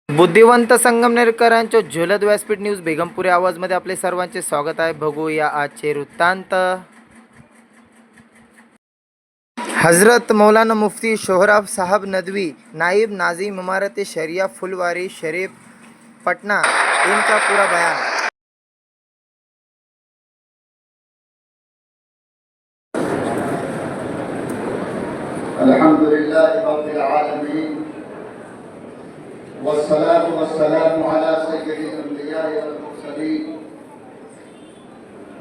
बुद्धिवंत संगमनेरकरांच्या झुलद व्यासपीठ न्यूज बेगमपुरी आवाजमध्ये आपले सर्वांचे स्वागत आहे. बघूया आजचे वृत्तांत. हजरत मौलाना मुफ्ती सोहराब साहब नदवी, नाइब नाजिम इमारत शरिया फुलवारी शरीफ पटना, इनका पूरा बयान. अल्हम्दुलिल्लाह रब्बिल आलमीन वस्सलातु वस्सलामु अला सय्यिदिल अंबिया वल मुरसलीन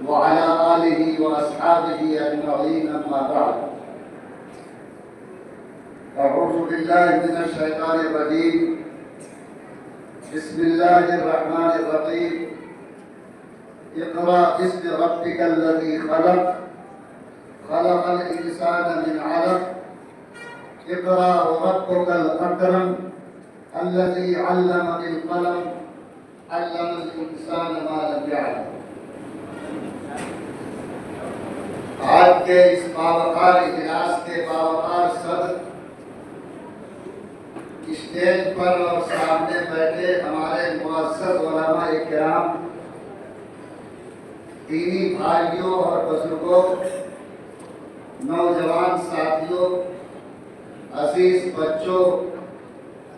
व अला आलिहि व अस्हाबिहि अजमईन अम्मा बाद. अऊज़ु बिल्लाहि मिनश शैतानिर रजीम. बिस्मिल्लाहिर रहमानिर रहीम. इक़रा बिस्मि रब्बिकल लज़ी खलक़ खलक़ल इंसाना मिन अलक़. इक़रा व रब्बुकल अकरम الذي علم بالقلم علم الانسان ما لم يعلم. آج کے اس باوقار اجلاس کے باوقار صدر، اسٹیج پر اور سامنے بیٹھے ہمارے معزز علماء کرام، دینی بھائیوں اور بزرگوں، نوجوان ساتھیوں، عزیز بچوں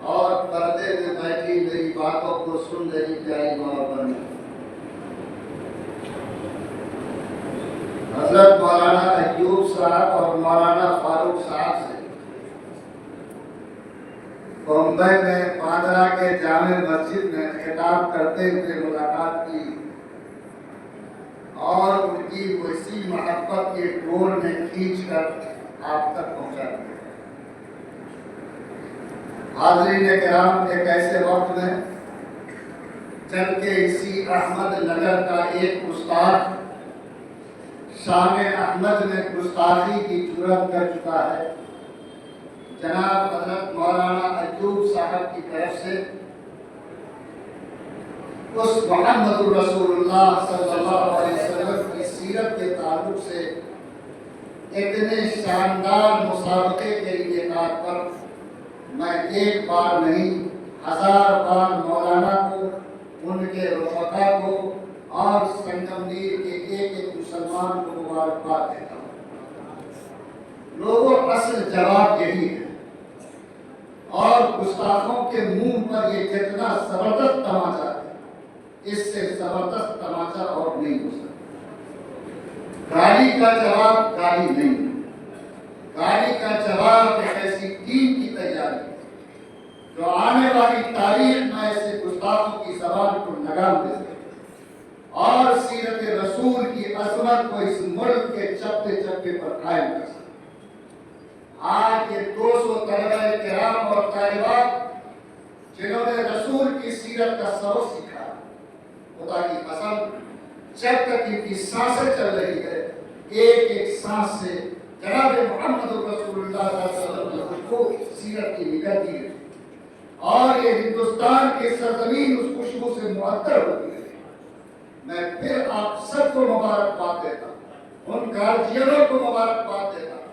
اور پردے میں بیٹھی میری باتوں کو سن رہی پیاری ماں اور بہنوں، حضرت مولانا ایوب صاحب اور مولانا فاروق صاحب سے بمبئی میں پاندرا کے جامع مسجد میں خطاب کرتے ہوئے ملاقات کی اور ان کی وسیع محبت کے ڈور میں کھینچ کر آپ تک پہنچا دیا. حاضرین کرام، ایک ایسے وقت میں جبکہ اسی احمد نگر کا ایک استاد شام احمد میں گستاخی کی جرات کر چکا ہے، جناب حضرت مولانا ایوب صاحب کی طرف سے اس محمد رسول اللہ صلی اللہ علیہ وسلم کی سیرت کے تعلق سے اتنے شاندار مسابقے کے انعقاد پر میں ایک بار نہیں 1000 بار مولانا کو، ان کے رفقا کو اور سنگمنیر کے ایک ایک مسلمان کو مبارکباد دیتا ہوں. لوگوں، اصل جواب یہی ہے اور گستاخوں کے منہ پر یہ جتنا زبردست تماچا ہے، اس سے زبردست تماچا اور نہیں ہو سکتا. گالی کا جواب گالی نہیں، گالی کا جواب ایک ایسی ٹیم کی تیاری جو آنے والی تاریخ میں ایسے گستاخوں کی زبان کو لگام دے سکے اور سیرت رسول کی عظمت کو اس ملک کے چپے چپے پر قائم کر سکے. آج یہ 200 طلبہ کرام اور طالبات جنہوں نے رسول کی سیرت کا سبق سیکھا، خدا کی قسم جب تک ان کی سانسیں چل رہی ہے، ایک ایک سانس سے جناب محمد رسول اللہ صلی اللہ علیہ وسلم کو سیرت کی نکلتی ہے اور یہ ہندوستان کی سرزمین اس خوشبو سے معطر ہوتی ہے. میں پھر آپ سب کو مبارکباد دیتا ہوں، ان گارجینوں کو مبارکباد دیتا ہوں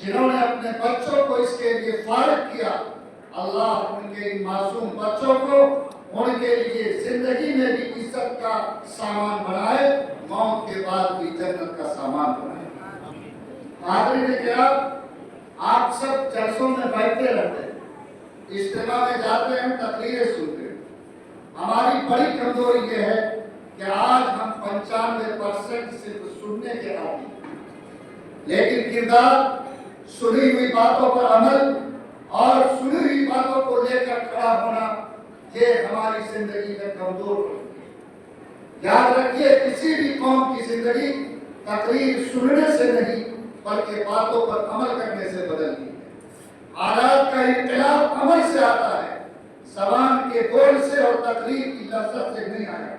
جنہوں نے اپنے بچوں کو اس کے لیے فارغ کیا. اللہ ان کے ان معصوم بچوں کو ان کے لیے زندگی میں بھی عزت کا سامان بنائے، موت کے بعد بھی جنت کا سامان بنائے. حاضرین کرام، آپ سب جلسوں میں بیٹھتے رہتے ہیں، اجتماع میں جاتے ہیں، تقریریں سنتے ہیں. ہماری بڑی کمزوری یہ ہے کہ آج ہم 95% صرف سننے کے عادی ہیں، لیکن کردار، سنی ہوئی باتوں پر عمل اور سنی ہوئی باتوں کو لے کر کھڑا ہونا، یہ ہماری زندگی میں کمزور ہوتی ہے. یاد رکھیے، کسی بھی قوم کی زندگی تقریر سننے سے نہیں بلکہ باتوں پر عمل کرنے سے بدلتی ہے. حالات کا انقلاب عمل سے آتا ہے، زبان کے بول سے اور تقریر کی لذت سے نہیں آیا.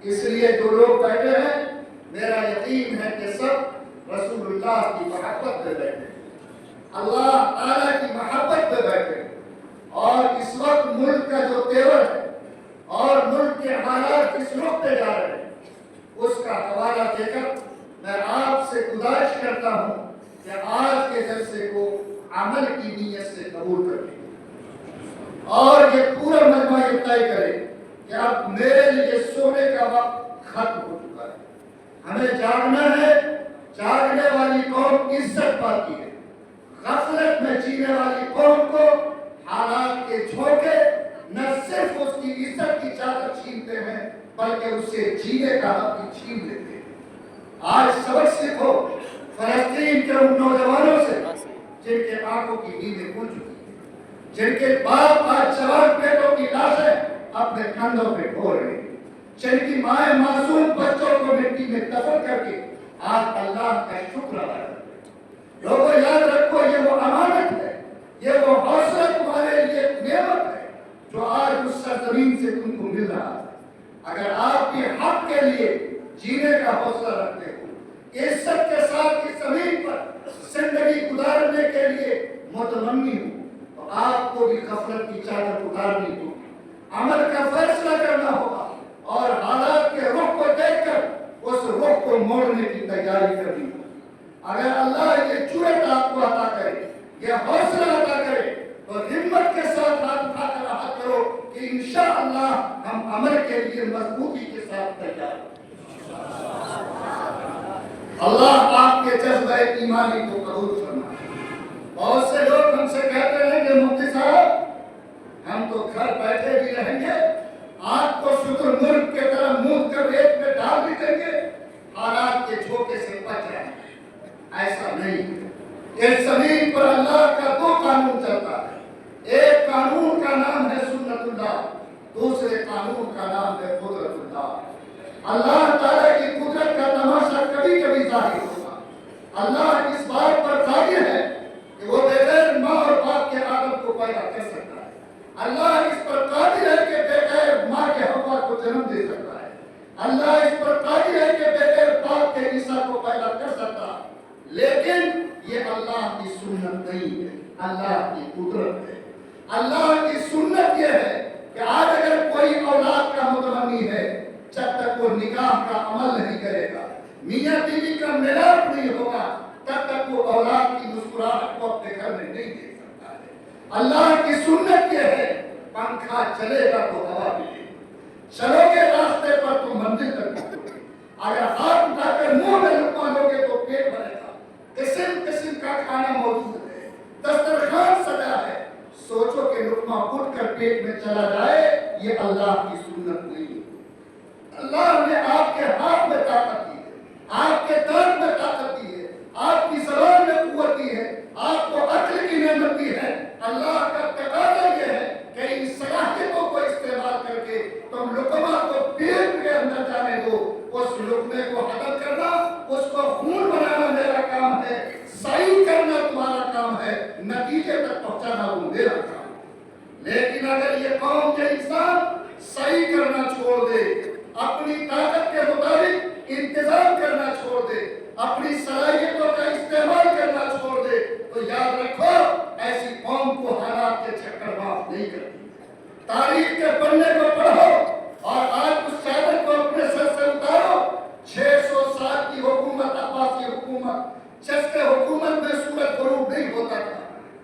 اس لیے جو لوگ بیٹھے ہیں، میرا یقین ہے کہ سب رسول اللہ کی محبت پہ بیٹھے، اللہ تعالیٰ کی محبت پہ بیٹھے. اور اس وقت ملک کا جو تیور ہے اور ملک کے حالات کس رخ پہ جا رہے ہیں، اس کا حوالہ دے کر میں آپ سے گزارش کرتا ہوں کہ آج کے جلسے کو عمل کی نیت سے قبول کریں اور یہ پورا مجمع बल्कि उससे जीने का हक भी छीन लेते हैं। आज सबक सीखो फलस्तीन के उन नौजवानों से जिनके आंखों की नींदें खुल चुकी हैं, जिनके बाप आज जवान बेटों की लाशें अपने कंधों पे ढो रहे हैं, जिनकी माएं मासूम बच्चों को मिट्टी में दफन करके आज अल्लाह का शुक्र अदा कर रहे हैं। लोगों याद रखो, ये वो अमानत है, ये वो हौसला तुम्हारे लिए नेमत है जो आज उस सरजमीन से तुमको मिल रहा है। अगर आप भी हक के लिए जीने का हौसला रखते हो, इज्जत के साथ इस जमीन पर जिंदगी गुजारने के लिए मुतमन्नी हो, तो आपको भी गफलत की चादर उतारनी होगी, अमल का फैसला करना होगा और हालात के रुख को देखकर उस रुख को मोड़ने की तैयारी करनी होगी। अगर अल्लाह ये जुर्रत आपको अता करे, ये हौसला अता करे, तो हिम्मत के साथ हाथ उठाकर हाथ करो कि इंशाअल्लाह हम अमल के लिए मजबूती के साथ तैयार हैं। अल्लाह आपके जज्बे ईमानी को कबूल फरमाए। बहुत से लोग हमसे कहते हैं कि मुफ्ती साहब हम तो घर बैठे भी रहेंगे, आपको शुतुरमुर्ग के तरह मुंह कर रेत में डाल भी देंगे, हालात के झोंके से बच जाएंगे। ऐसा नहीं है। इस जमीन पर अल्लाह का दो कानून चलता है। एक कानून का नाम है सुन्नतुल्लाह, दूसरे कानून का नाम है कुदरतुल्लाह। अल्लाह ताला की कुदरत का तमाशा कभी कभी जाहिर होगा। अल्लाह इस बात पर कादिर है कि वो बगैर माँ और बाप के आदम को पैदा कर सकता है। अल्लाह इस पर कादिर है कि बगैर माँ के हव्वा को जन्म दे सकता है। अल्लाह इस पर कादिर है कि बगैर बाप के ईसा को पैदा कर सकता है। लेकिन ये अल्लाह की सुन्नत नहीं है, अल्लाह की कुदरत है। अल्लाह की सुन्नत ये है कि आज अगर कोई औलाद का मुतमन्नी है, जब तक वो निकाह का अमल नहीं करेगा, मियाँ बीवी का मिलाप नहीं होगा, तब तक वो औलाद की मुस्कुराहट को अपने घर में नहीं देख सकता है। अल्लाह की सुन्नत ये है, पंखा चलेगा तो हवा मिलेगी, चलोगे रास्ते पर तो मंजिल तक पहुंचोगे। अगर हाथ उठाकर मुंह में लुकमा लोगे तो पेट भरेगा। किस्म किस्म का खाना मौजूद है, दस्तरखान सजा है, सोचो कि लुकमा उठकर पेट में चला जाए, ये अल्लाह की सुन्नत नहीं है। अल्लाह ने आपके हाथ में ताकत दी है, आपके दांत में ताकत दी है, आपकी ज़बान में कुव्वत दी है, आपको अक्ल की नेमत दी है। अल्लाह का तकाज़ा ये है कि इन सलाहियतों को इस्तेमाल करके तुम लुकमा को पेट के अंदर जाने दो। उस लुकमे को हजम करना, उसको खून बनाना मेरा काम है, सही करना तुम्हारा काम है, नतीजे तक पहुंचाना वो मेरा काम है। लेकिन अगर ये कौम के इंसान सही करना छोड़ दे, अपनी ताकत के मुताबिक इंतजाम करना छोड़ दे, अपनी सलाहियतों का इस्तेमाल करना छोड़ दे, तो याद रखो ऐसी कौम को हालात के चक्कर माफ नहीं करती। तारीख के पन्ने को पढ़ो और आज उस चादर को अपने सर से उतारो। 600 साल की हुकूमत, अब्बासी हुकूमत, जिसके हुकूमत में सूरज गुरूब नहीं होता था,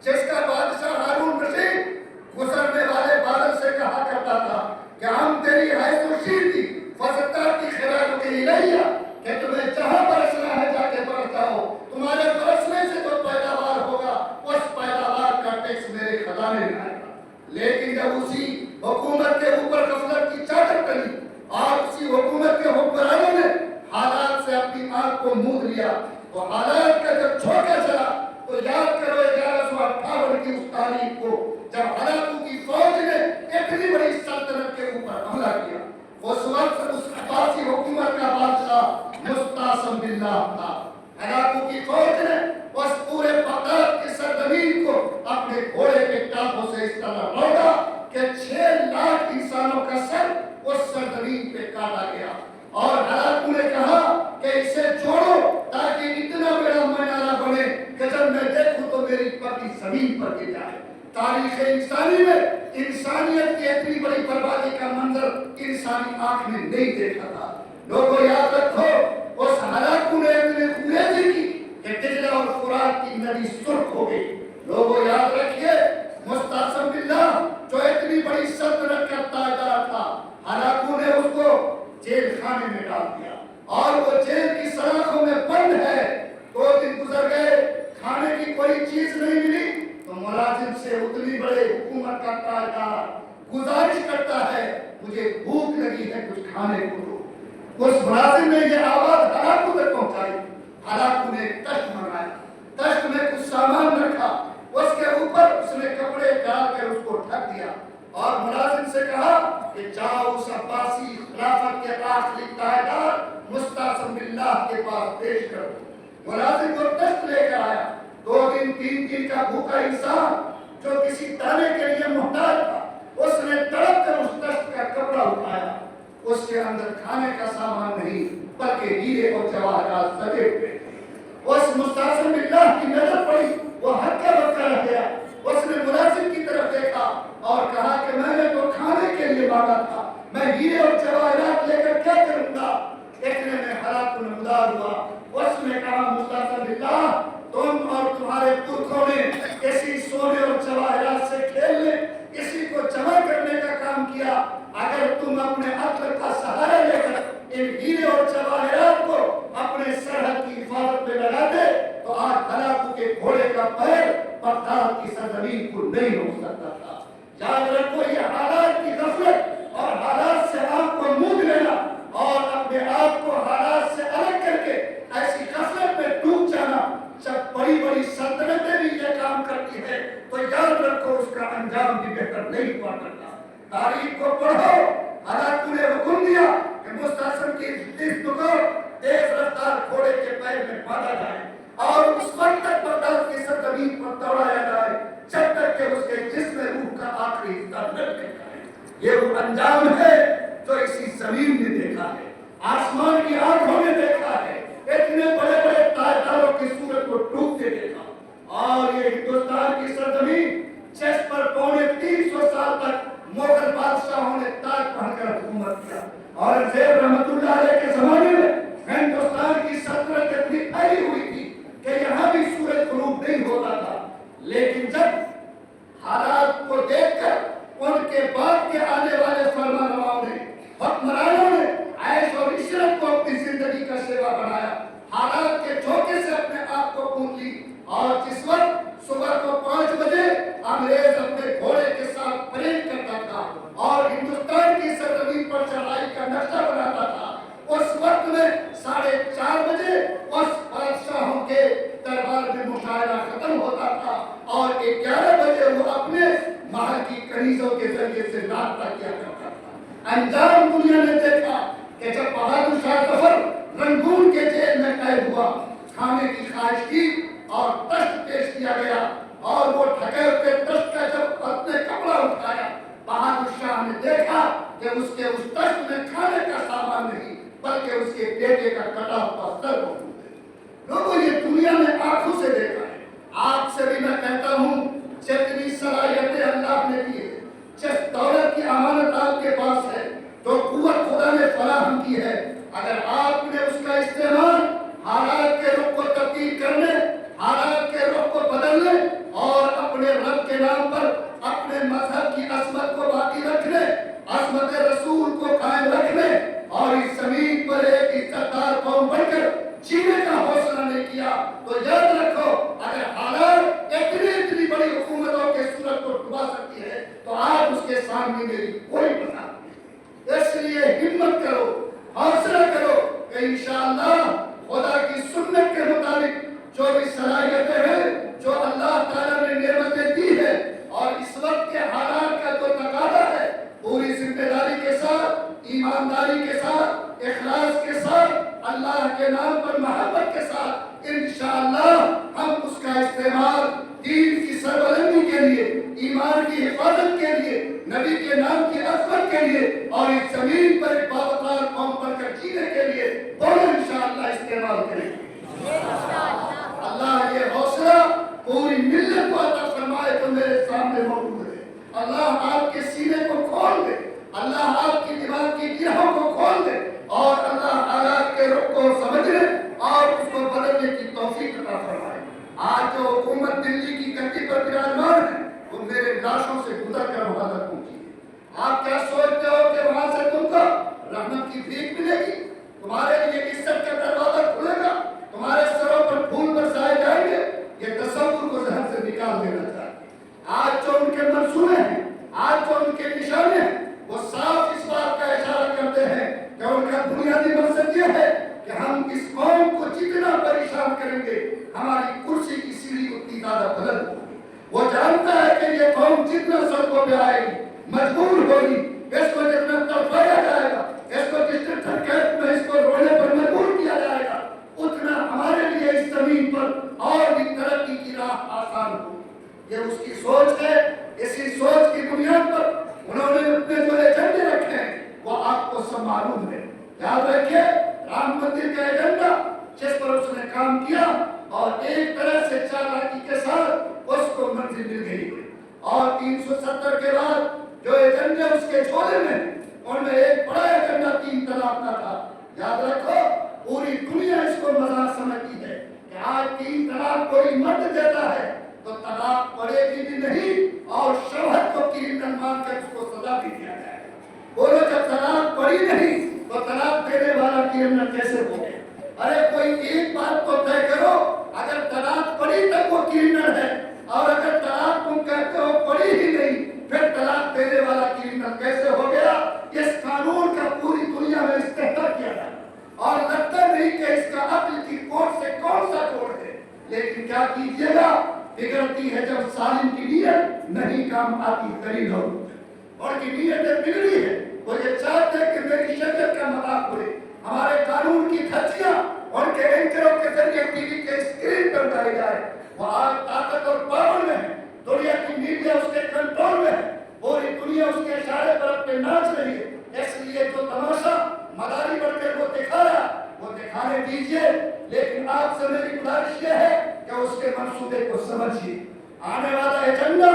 जिसका बादशाह हारून रशीद गुजरने वाले बादल से कहा करता था कि हम तेरी हैसुशीर थी फसता की खिराक के इलैया, कि तुम्हें जहां बरसना है जाके बरस जाओ, तुम्हारे बरसने से जो पैदावार होगा उस पैदावार का टैक्स मेरे खजाने में आएगा। लेकिन जब उसी हुकूमत के ऊपर गफलत की चादर डली और उसी हुकूमत के हुक्मरानों ने हालात से अपनी आंख को मूंद लिया, तो हालात का जब झोंका चला, तो याद करो 1158 की उस तारीख को जब हलाकू की फौज ने इतनी बड़ी सल्तनत के ऊपर हमला किया। उस वक्त उस अब्बासी हुकूमत का बादशाह मुस्तासिम बिल्लाह था। हलाकू की फौज ने उस पूरे बगदाद की सरजमीन को अपने घोड़े के टापों से इस तरह लौटा कि 6 लाख इंसानों का सर उस सरजमीन पे काटा गया। और हलाकू ने कहा कि इसे छोड़ो ताकि इतना बड़ा मीनारा बने कि जब मैं देखूं तो मेरी पगड़ी जमीन पर गिर जाए। तारीख इंसानी में इंसानियत की इतनी बड़ी बर्बादी का मंजर इंसानी आंख ने नहीं देखा था। लोगों याद रखो, उस हलाकू ने इतने खुलेजी की कि डिजला और फुरात की नदी सुर्ख हो गई। लोगों याद रखिए, मुस्तासिम बिल्लाह जो इतनी बड़ी सल्तनत का ताजदार था, हलाकू ने उसको जेल खाने में डाल दिया और वो जेल की सलाखों में बंद है। 2 दिन गुजर गए, खाने की कोई चीज नहीं मिली, तो मुलाजिम से उतनी बड़े हुकूमत का ताजदार गुजारिश कर کرتا ہے مجھے بھوک لگی ہے کچھ کھانے کو دو۔ اس ملازم نے یہ آواز ہلاکو تک پہنچائی۔ ہلاکو نے ایک تشت منگایا، تشت میں کچھ سامان رکھا، اس کے اوپر اس نے کپڑے ڈال کر اس کو ڈھک دیا اور ملازم سے کہا کہ جاؤ اس عباسی خلافت کے آخری تاجدار مستعصم باللہ کے پاس پیش کرو۔ ملازم کو تشت لے کر آیا۔ 2 دن 3 دن کا بھوکا انسان جو کسی دانے کے لیے محتاج تھا، اس نے تڑپ کر اس تشت کا کپڑا اٹھایا۔ اس کے اندر کھانے کا سامان نہیں بلکہ ہیرے اور جواہرات سجے ہوئے تھے۔ اس مستعصم باللہ کی نظر پڑی، وہ ہکا بکا رہ گیا۔ اس نے ملازم کی طرف دیکھا اور کہا کہ میں نے تو کھانے کے لیے مانگا تھا، میں ہیرے اور جواہرات لے کر کیا کروں گا؟ دیکھنے میں ہلاکو نمودار ہوا۔ اس نے کہا مستعصم باللہ تم اور تمہارے پرکھوں نے کسی سونے اور جواہرات سے کھیلنے، کسی کو جمع کرنے کا کام کیا۔ اگر تم اپنے عقل کا سہارا لے کر ان ہیرے اور جواہرات کو اپنے سرحد کی حفاظت میں لگاتے تو آج ہلاکو کے گھوڑے کا پیر بغداد کی سرزمین کو نہیں روک سکتا تھا۔ یاد رکھو یہ حالات کی غفلت اور حالات سے آپ کو موند لینا اور اپنے آپ کو حالات سے الگ کر کے ایسی غفلت میں ڈوب جانا، جب بڑی بڑی سلطنتیں بھی یہ کام کرتی ہے تو یاد رکھو اس کا انجام بھی بہتر نہیں ہوا کرتا۔ تاریخ کو پڑھو، ہلاکو نے حکم دیا کہ مستعصم کی جسم کو تیز رفتار گھوڑے کے پیر میں باندھا جائے اور اس وقت تک بغداد کی سرزمین پر دوڑایا جائے جب تک کہ اس کے جسم روح کا آخری حصہ نہ نکل جائے۔ یہ وہ انجام ہے جو اسی زمین نے دیکھا ہے، آسمان کی آنکھوں نے دیکھا ہے، اتنے بڑے بڑے تاجداروں کی صورت کو ڈوبتے دیکھا۔ اور یہ ہندوستان کی سرزمین جس پر 350 سال تک مغل بادشاہوں نے تاج پہن کر حکومت کیا، اورنگزیب رحمت اللہ علیہ کے زمانے میں ہندوستان کی سلطنت اتنی پھیلی ہوئی تھی کہ یہاں بھی سورج غروب نہیں ہوتا تھا، لیکن جب حالات کو دیکھ کر ان کے بعد کے آنے والے فرمانرواؤں نے، حکمرانوں نے عیش اور عشرت کو اپنی زندگی کا شیوا بنایا، حالات کے جھونکے سے اپنے آپ کو پونچھ لی، اور جس وقت صبح کو 5 بجے انگریز اپنے گھوڑے کے ساتھ پریڈ کرتا تھا اور ہندوستان کی سرزمین پر چڑھائی کا نقشہ بناتا تھا، اس وقت میں 4:30 بجے اس بادشاہوں کے دربار میں مشاعرہ ختم ہوتا تھا اور 11 بجے وہ اپنے محل کی کنیزوں کے ذریعے سے ناشتہ کیا کرتا تھا۔ انجام دنیا نے دیکھا کہ جب بہادر شاہ ظفر رنگون کے جیل میں قید ہوا، کھانے کی خواہش کی اور تشت پیش کیا گیا اور وہ ڈھکے ہوئے تشت کا جب اپنے کپڑا اٹھایا، بہادر شاہ نے دیکھا کہ اس کے اس تشت میں کھانے کا سامان نہیں بلکہ اس کے بیٹے کا کٹا ہوا سر موجود ہے۔ لوگوں یہ دنیا نے آنکھوں سے دیکھا ہے۔ آپ سے بھی میں کہتا ہوں جتنی صلاحیتیں اللہ نے دی ہے، جس دولت کی امانت آپ کے پاس ہے، جو قوت خدا نے فراہم کی ہے، اگر آپ نے اس کا استعمال حالات کے رخ کو تبدیل کرنے، حالات کے رخ کو بدلنے اور اپنے رب کے نام پر اپنے مذہب کی عظمت کو باقی رکھنے، عظمت رسول کو قائم رکھنے اور اس زمین پر ایک عزتدار قوم بن کر جینے کا حوصلہ نہیں کیا تو یاد رکھو اگر حالات اتنی بڑی حکومتوں کے صورت کو ڈبا سکتی ہے تو آج اس کے سامنے میری کوئی بتا نہیں۔ اس لیے ہمت کرو، حوصلہ کرو کہ انشاءاللہ خدا کی سنت کے مطابق جو بھی صلاحیتیں ہیں، جو اللہ تعالیٰ نے نعمتیں دی ہے اور اس وقت کے حالات کا جو تقاضا ہے، پوری ذمہ داری کے ساتھ، ایمانداری کے ساتھ، اخلاص کے ساتھ، اللہ کے نام پر محبت کے ساتھ انشاءاللہ ہم اس کا استعمال دین کی سربلندی کے لیے، ایمان کی حفاظت کے لیے، نبی کے نام کی عظمت کے لیے اور اس زمین پر ایک باوقار قوم بن کر جینے کے لیے دونوں انشاءاللہ استعمال کریں گے۔ اللہ یہ حوصلہ پوری ملت کو عطا فرمائے تو میرے سامنے موجود ہے۔ اللہ آپ کے سینے کو کھول دے، اللہ آپ کی دماغ کی گرہوں کو کھول دے اور اللہ حالات کے رخ کو سمجھنے اور اس کو بدلنے کی توفیق عطا فرمائے۔ آج جو حکومت دلی کی گدی پر براجمان ہے وہ میرے لاشوں سے گزر کر وہاں تک پہنچی ہے۔ آپ کیا سوچتے ہو کہ وہاں سے تم کو رحمت کی بھیک ملے گی، تمہارے لیے عزت کا دروازہ کھلے گا، تمہارے سروں پر پھول برسائے جائیں گے؟ یہ تصور کو ذہن سے نکال دینا چاہیے۔ آج جو ان کے منصوبے ہیں، آج جو ان کے نشانے ہیں، وہ होगी, इसको जितना तड़पाया जाएगा, इसको जितने ठनकेट में इसको रोने पर मजबूर किया जाएगा, उतना हमारे लिए इस जमीन पर और भी तरक्की की राह आसान होगी। ये उसकी सोच है। इसी सोच की बुनियाद पर उन्होंने अपने जो एजेंडे रखे हैं वो आपको सब मालूम है। याद रखिए, राम मंदिर का एजेंडा जिस पर उसने काम किया और एक तरह से चालाकी के साथ उसको मंजिल मिल गई है। और 370 के बाद जो एजेंडे उसके झोले में, उनमें एक बड़ा एजेंडा 3 तलाक का था। याद रखो, पूरी दुनिया इसको मजाक समझती है कि आज 3 तलाक कोई मर्द देता है तो तलाक पड़ेगी भी नहीं और शौहर को क्रिमिनल मानकर उसको सजा भी दिया जाएगा। बोलो, जब तलाक पड़ी नहीं तो तलाक देने वाला क्रिमिनल कैसे हो गया? अरे कोई एक बात तो तय करो, अगर तलाक पड़ी तब वो क्रिमिनल है, और अगर तलाक तुम कहते हो पड़ी ही नहीं, फिर तलाक देने वाला क्रिमिनल कैसे हो गया? इस कानून का पूरी दुनिया में इस्तेमाल किया जाता और लगता नहीं कि इसका अक्ल की कोर्ट से कौन सा कोर्ट है। लेकिन क्या कीजिएगा, बिगड़ती है जब सालिम की नीयत नहीं काम आती करी लोग, और की नीयत बिगड़ी है। वो ये चाहते हैं कि मेरी शरीयत का मजाक उड़े, हमारे कानून की धज्जियां उनके एंकरों के जरिए टीवी के स्क्रीन पर उठाई जाए। वो आज ताकत और पावर में है, दुनिया की मीडिया उसके कंट्रोल में है, पूरी दुनिया उसके इशारे पर अपने नाच रही है। इसलिए जो तमाशा मदारी बढ़कर वो दिखा रहा, वो दिखाने दीजिए, लेकिन आपसे मेरी गुजारिश ये है कि उसके मंसूबे को समझिए। आने वाला एजेंडा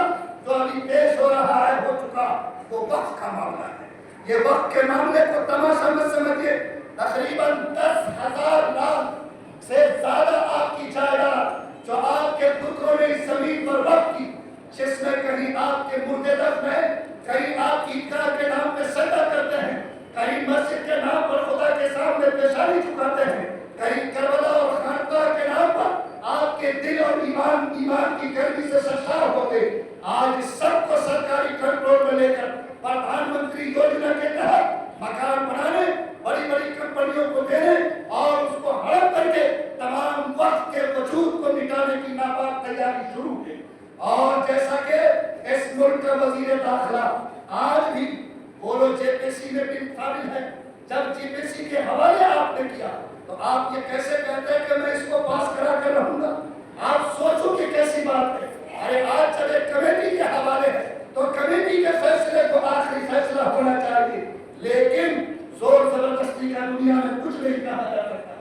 जो अभी पेश हो रहा है, हो चुका, वो वक्त का मामला है। ये वक्त के मामले को तमाशा मत समझिए। तकरीबन 10,000 लाख से ज्यादा आपकी जायदाद जो आपके पुत्रों ने इस जमीन पर वक्त की, जिसमें कहीं आपके मुर्दे दफन है, कहीं आप ईदगाह के नाम पे सजदा करते हैं, कहीं मस्जिद के नाम पर खुदा के सामने पेशानी झुकाते हैं, कहीं करबला और खानकाह के नाम पर आपके दिल और ईमान की गर्मी से सरशार होते। आज सबको सरकारी कंट्रोल में लेकर प्रधानमंत्री योजना के तहत मकान बनाने, बड़ी बड़ी कंपनियों को देने और उसको हड़प करके तमाम वक्त के वजूद को मिटाने की नापाक तैयारी शुरू है। और जैसा कि इस मुल्क का वजीर दाखिला आज भी बोलो जेपीसी में भी शामिल है, जब जेपीसी के हवाले आपने किया तो आप ये कैसे कहते हैं कि मैं इसको पास करा कर रहूंगा? आप सोचो कि कैसी बात है। अरे आज जब एक कमेटी के हवाले है तो कमेटी के फैसले को आखिरी फैसला होना चाहिए, लेकिन जोर जबरदस्ती का दुनिया में कुछ नहीं कहा जा सकता।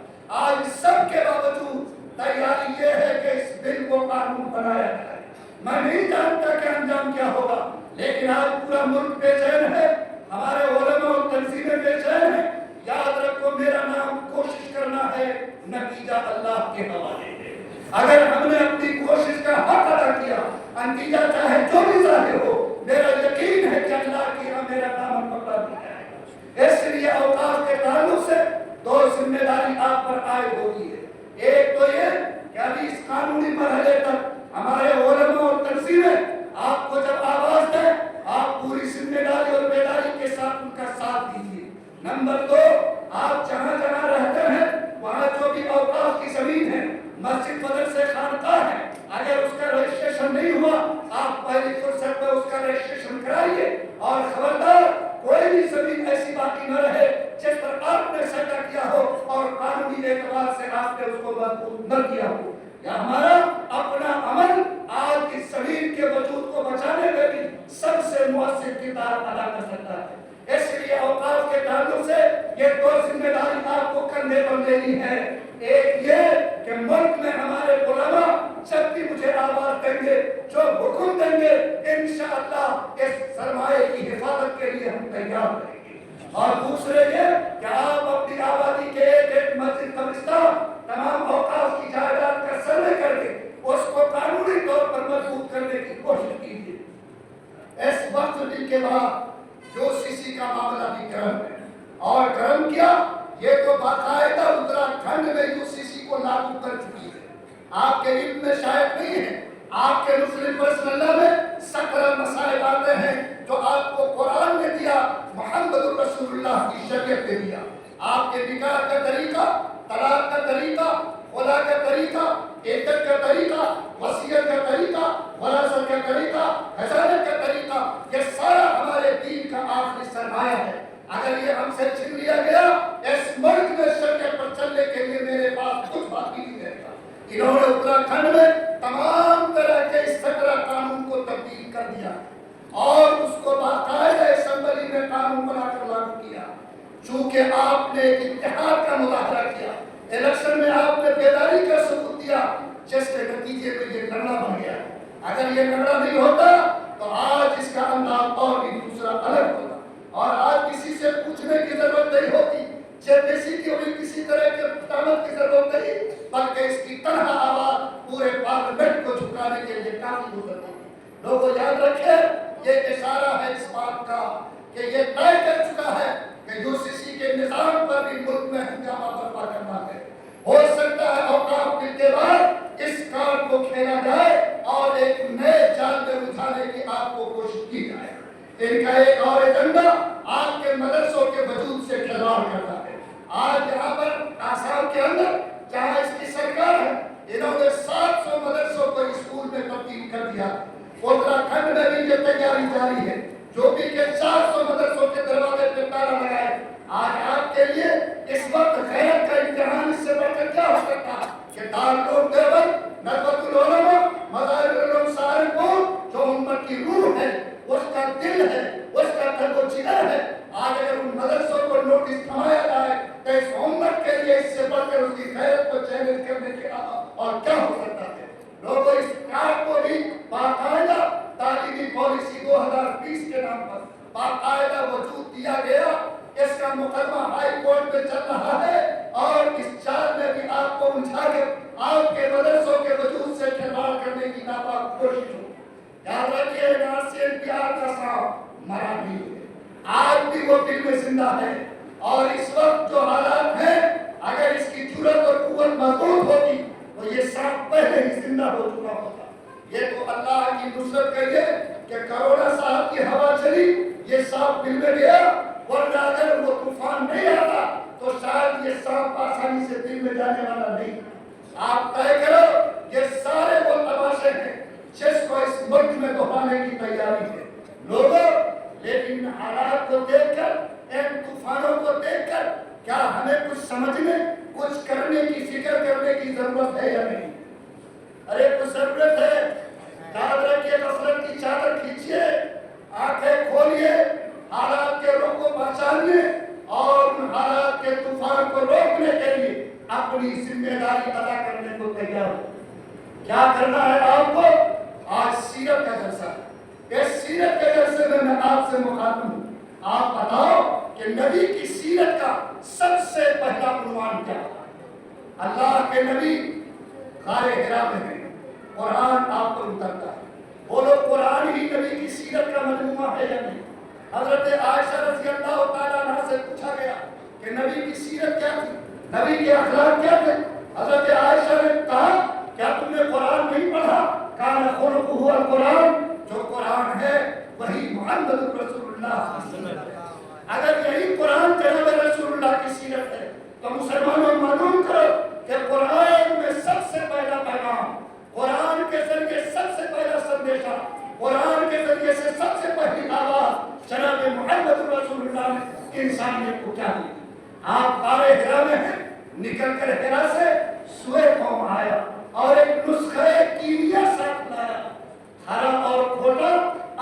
आज सब के बावजूद तैयारी ये है कि इस बिल को कानून बनाया जाए। मैं नहीं जानता कि अंजाम क्या होगा, लेकिन आज पूरा मुल्क बेचैन है, हमारे उलमा और तंजीमें बेचैन है। याद रखो, मेरा नाम कोशिश करना है, नतीजा अल्लाह के हवाले है। अगर हमने अपनी कोशिश का हक अदा किया, नतीजा चाहे जो भी ज़ाहिर हो, मेरा यकीन है कि अल्लाह की यहाँ मेरा दामन पकड़ा दिया जाएगा। इसलिए औकाफ के ताल्लुक से 2 जिम्मेदारी आप पर आयद होती है। एक तो ये कि अभी इस कानूनी मरहले तक हमारे उलमा और तंजीमें आपको जब आवाज दे, आप पूरी जिम्मेदारी और बेदारी के साथ उनका साथ दीजिए। नंबर 2, आप जहाँ जहाँ रहते हैं वहाँ जो भी औकाफ की जमीन है, मस्जिद मदरसे खानकाह है, अगर उसका रजिस्ट्रेशन नहीं हुआ, आप पहली फुर्सत में उसका रजिस्ट्रेशन कराइए। और खबरदार, कोई भी जमीन ऐसी बाकी न रहे जिस पर आपने सट्टा किया हो और कानूनी एतबार से आपने उसको महफूज न किया हो। या हमारा अपना अमल आज इस जमीन के वजूद को बचाने में भी सबसे मुअस्सिर किरदार अदा कर सकता है। इसलिए औकाफ के ताल्लुक से ये 2 जिम्मेदारी आपको कंधे पर लेनी है। एक ये कि मुल्क में हमारे उलमा जब भी मुझे आवाज देंगे, जो हुक्म देंगे, इंशाअल्लाह इस सरमाए की हिफाजत के लिए हम तैयार रहेंगे। और दूसरे ये कि आप अपनी आबादी के एक मस्जिद कब्रिस्तान तमाम औकाफ की जायदाद का सर्वे करके उसको कानूनी तौर पर मजबूत करने की कोशिश कीजिए। इस वक्त के बाद जो सीसी का मामला भी गर्म है, और गर्म क्या, ये तो बाकायदा उत्तराखंड में यूसीसी को लागू कर चुकी है। आपके इल्म में शायद नहीं है, आपके मुस्लिम पर्सनल में 17 मसाइल आते हैं जो आपको कुरान ने दिया, मोहम्मद रसूलुल्लाह की शरीयत ने दिया। आपके निकाह का तरीका, तलाक का तरीका, खुला का तरीका, इद्दत का तरीका, वसीयत का तरीका, वरासत का तरीका, खजाने का तरीका, ये सारा हमारे दीन का सरमाया है। अगर ये हमसे छीन लिया गया, इस मुल्क में शरीयत पर चलने के लिए मेरे पास कुछ बाकी नहीं रहेगा। इन्होंने उत्तराखंड में तमाम तरह के इस 17 कानून को तब्दील कर दिया और उसको बाकायदा असेंबली में कानून बनाकर लागू किया। चूंकि आपने एक इत्तेहाद का मुजाहरा किया, इलेक्शन में आपने बेदारी का सबूत दिया, जिसके नतीजे में ये लड़ना बन गया। अगर ये लड़ना नहीं होता तो आज इसका अंदाज और भी दूसरा अलग होता और आज किसी से पूछने की जरूरत नहीं होती, जेपीसी की भी किसी तरह के तामत की जरूरत नहीं, बल्कि इसकी तनहा आवाज पूरे पार्लियामेंट को झुकाने के लिए काफी हो सकती है। लोगों याद रखें, ये इशारा है इस बात का कि ये तय कर चुका है कि यूसीसी के निजाम पर भी मुल्क में हंगामा बर्पा करना है। हो सकता है औकाफ बिल के बाद इस कार्ड को खेला जाए और एक नए जाल में उठाने की आपको कोशिश की जाए। इनका एक और एजेंडा आपके मदरसों के वजूद से खिलवाड़ करता है। आज यहाँ पर आसाम के अंदर जहाँ इसकी सरकार है, इन्होंने 700 मदरसों को स्कूल में तब्दील कर दिया। उत्तराखंड में भी ये तैयारी जारी है, जो भी के 400 मदरसों के दरवाजे पे ताला लगाए। आज आपके लिए इस वक्त गैरत का इम्तिहान इससे बढ़कर क्या हो सकता कि दारुल देवबंद, नदवतुल उलमा, मज़ाहिरुल उलूम सहारनपुर, जो उम्मत की रूह है, उसका दिल है, उसका दर्द-ओ-जिगर है, आज अगर उन मदरसों को नोटिस थमाया जाए तो इस उम्मत के लिए इससे बढ़कर उसकी गैरत को चैलेंज करने के और क्या हो सकता है। लोगों इस कार्ड को भी बाकायदा तालीमी पॉलिसी 2020 के नाम पर बाकायदा वजूद दिया गया। इसका मुकदमा हाई कोर्ट में चल रहा है और इस चाल में भी आपको उलझा के आपके मदरसों के वजूद से खिलवाड़ करने की नापाक कोशिश हो। याद रखिए, नासिर प्यार का सांप मरा नहीं है, आज भी वो दिल में जिंदा है और इस वक्त जो हालात हैं, अगर इसकी जुर्रत और कुव्वत मजबूत होती तो ये सांप पहले ही जिंदा हो चुका होता। ये तो अल्लाह की नुसरत कहिए कि कोरोना साहब की हवा चली, ये सांप दिल में गया, वरना अगर वो तूफान नहीं आता तो शायद ये सांप आसानी से दिल में जाने वाला नहीं। आप तय करो, ये सारे वो तमाशे हैं जिसको इस मुल्क में दोहराने की तैयारी है लोगों। लेकिन हालात को देखकर, इन तूफानों को देखकर क्या हमें कुछ समझने, कुछ करने की फिक्र करने की जरूरत है या नहीं? अरे कुछ जरूरत है। याद रखिए, गफलत की चादर खींचिए, आंखें खोलिए, हालात के रुख को पहचानिए और उन हालात के तूफान को रोकने के लिए अपनी जिम्मेदारी अदा करने को तैयार हो। क्या करना है आपको? आज सीरत का जलसा है। इस सीरत के जलसे में मैं आपसे मुखातिब हूँ। आप बताओ कि नबी की सीरत का सबसे पहला उन्वान क्या था? अल्लाह के नबी गारे हिरा में है, कुरान आप पर उतरता है। बोलो, कुरान ही नबी की सीरत का मजमूआ है या नहीं? हजरत आयशा रज़ी अल्लाह तआला अन्हा से पूछा गया कि नबी की सीरत क्या थी, नबी के अखलाक क्या थे? हजरत आयशा ने कहा, क्या तुमने कुरान नहीं पढ़ा? कान खुलुकुहु अल कुरान, जो कुरान है वही मुहम्मद रसूलुल्लाह। अगर यही कुरान जनाब रसूलुल्लाह की सीरत है तो मुसलमानों मालूम करो कि कुरान में सबसे पहला पैगाम, कुरान के जरिए सबसे पहला संदेशा, कुरान के जरिए से सबसे पहली आवाज जनाब मुहम्मद रसूलुल्लाह ने इंसानियत को क्या दी। आप गारे हिरा में हैं, निकल कर हिरा से सूए कौम आया और एक नुस्खा कीमिया साथ लाया, हरा और खोटा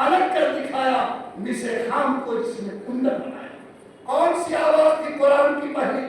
अलग कर दिखाया, मिसे खाम को जिसने कुंदन बनाया। कौन सी आवाज थी कुरान की पहली?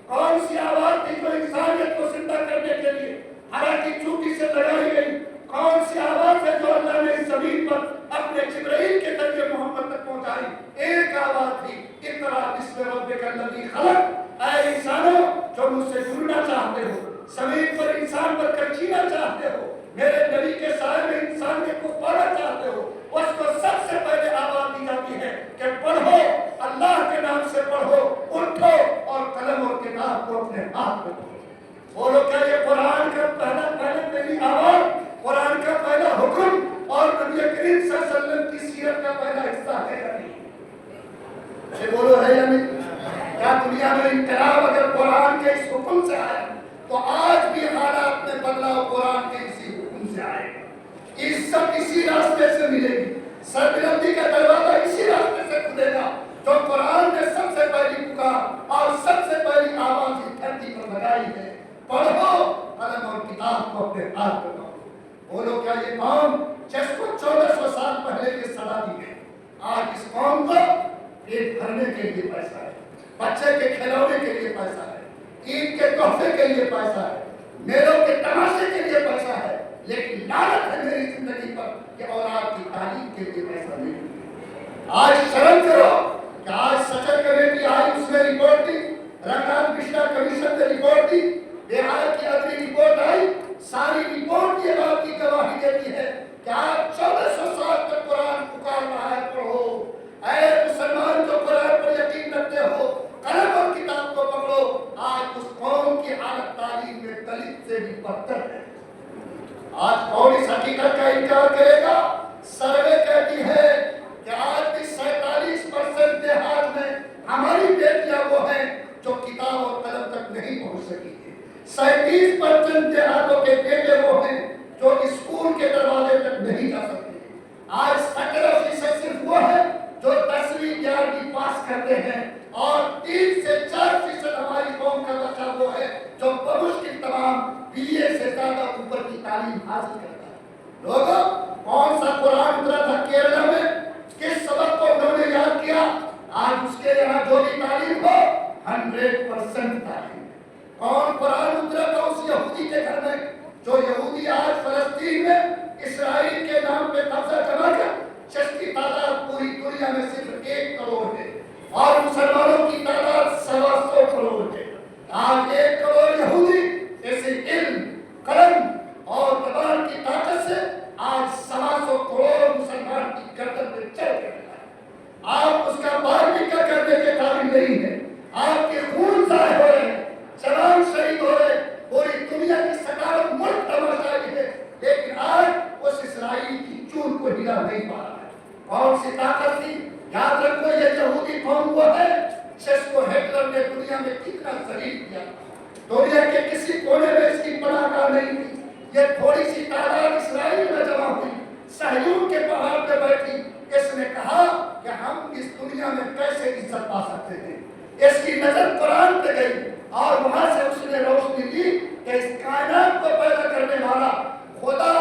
कौन सी आवाज थी जो इंसानियत को जिंदा करने के लिए हरा की चूटी से लगाई गई? कौन सी आवाज है जो अल्लाह ने इस जमीन पर अपने जिब्राइल के जरिए मोहम्मद तक पहुंचाई? एक आवाज थी, इक़रा बिस्मि रब्बिकल लज़ी खलक़। ऐ इंसानों जो मुझसे जुड़ना चाहते हो, जमीन पर इंसान बनकर जीना चाहते हो, मेरे नबी के साए में इंसानियत को पाना चाहते हो, उसको सबसे पहले आवाज दी जाती है कि पढ़ो, अल्लाह के नाम से पढ़ो, उठो और कलम और किताब को अपने हाथ में लो। बोलो, क्या ये कुरान का पहले पहली आवाज, कुरान का पहला हुक्म और नबी करीम सल्लल्लाहु अलैहि वसल्लम की सीरत का पहला हिस्सा है या नहीं? ये बोलो, है या नहीं? क्या दुनिया में इनकलाब अगर कुरान के इस हुक्म से आया तो आज भी हालात में बदलाव कुरान के इसी हुक्म से आएगा। इज्जत इसी रास्ते से मिलेगी, सरबलंदी का दरवाजा इसी रास्ते से खुलेगा जो पेट भरने के लिए पैसा है, बच्चे के खिलौने के लिए पैसा है, ईद के तोहफे के लिए पैसा है, मेलों के तमाशे के लिए पैसा है, लेकिन लानत है मेरी जिंदगी पर कि औलाद की तालीम के लिए पैसा नहीं है। आज शर्म करो कि आज सचर कमेटी आई, उसने रिपोर्ट दी, रंगनाथ मिश्रा कमीशन ने रिपोर्ट दी, बिहार की अगली रिपोर्ट आई, सारी रिपोर्ट ये बात की गवाही देती है कि आज 1400 साल तक कुरान पुकार रहा है, पढ़ो ऐ मुसलमान जो कुरान पर यकीन रखते हो, कलम और किताब को पकड़ो। आज उस कौम की हालत तालीम में दलित से भी बदतर है। आज कौन इस हकीकत का इनकार करेगा? सर्वे कहती है कि आज भी 47% देहात में हमारी बेटियां वो हैं जो किताब और कलम तक नहीं पहुंच सकी है। 37% देहातों के बेटे वो हैं जो स्कूल के दरवाजे तक नहीं जा सकते। आज 17% सिर्फ वो है जो 10वीं 11वीं पास करते हैं और 3 से 4% हमारी कौम का बच्चा वो है जो बमुश्किल तमाम BA से ज्यादा ऊपर की तालीम हासिल करता है। लोगों, कौन सा कुरान उतरा था केरला में, किस सबक को उन्होंने याद किया? आज उसके यहाँ जो भी तालीम हो 100% तालीम। कौन कुरान उतरा था उस यहूदी के घर में, जो यहूदी आज फलस्तीन में इसराइल के नाम पे कब्जा जमा कर, जिसकी तादाद पूरी दुनिया में सिर्फ 1 करोड़ है और मुसलमानों की तादाद 125 करोड़ है। आज 1 करोड़ यहूदी ऐसे इल्म, कलम और जबान की ताकत से आज 125 करोड़ मुसलमान की गर्दन में चल रहा है। आप उसका बारहवीं करने के काबिल नहीं है। आपके खून जाए हो रहे हैं, जवान शहीद हो रहे, पूरी दुनिया की सकारात्मक मुल्क तमाशाई है, लेकिन आज उस इसराइल की चूल को हिला नहीं पा रहा है। कौन सी ताकत थी? याद रखो, ये यहूदी कौम वो है जिसको हिटलर ने दुनिया में कितना शहीद किया। दुनिया के किसी कोने में इसकी पनाह नहीं थी। ये थोड़ी सी तादाद इसराइल में जमा हुई, सहयून के पहाड़ पे बैठी, इसने कहा कि हम इस दुनिया में कैसे इज्जत पा सकते हैं। इसकी नजर कुरान पे गई और वहां से उसने रोशनी दी कि इस कायनात को पैदा करने वाला खुदा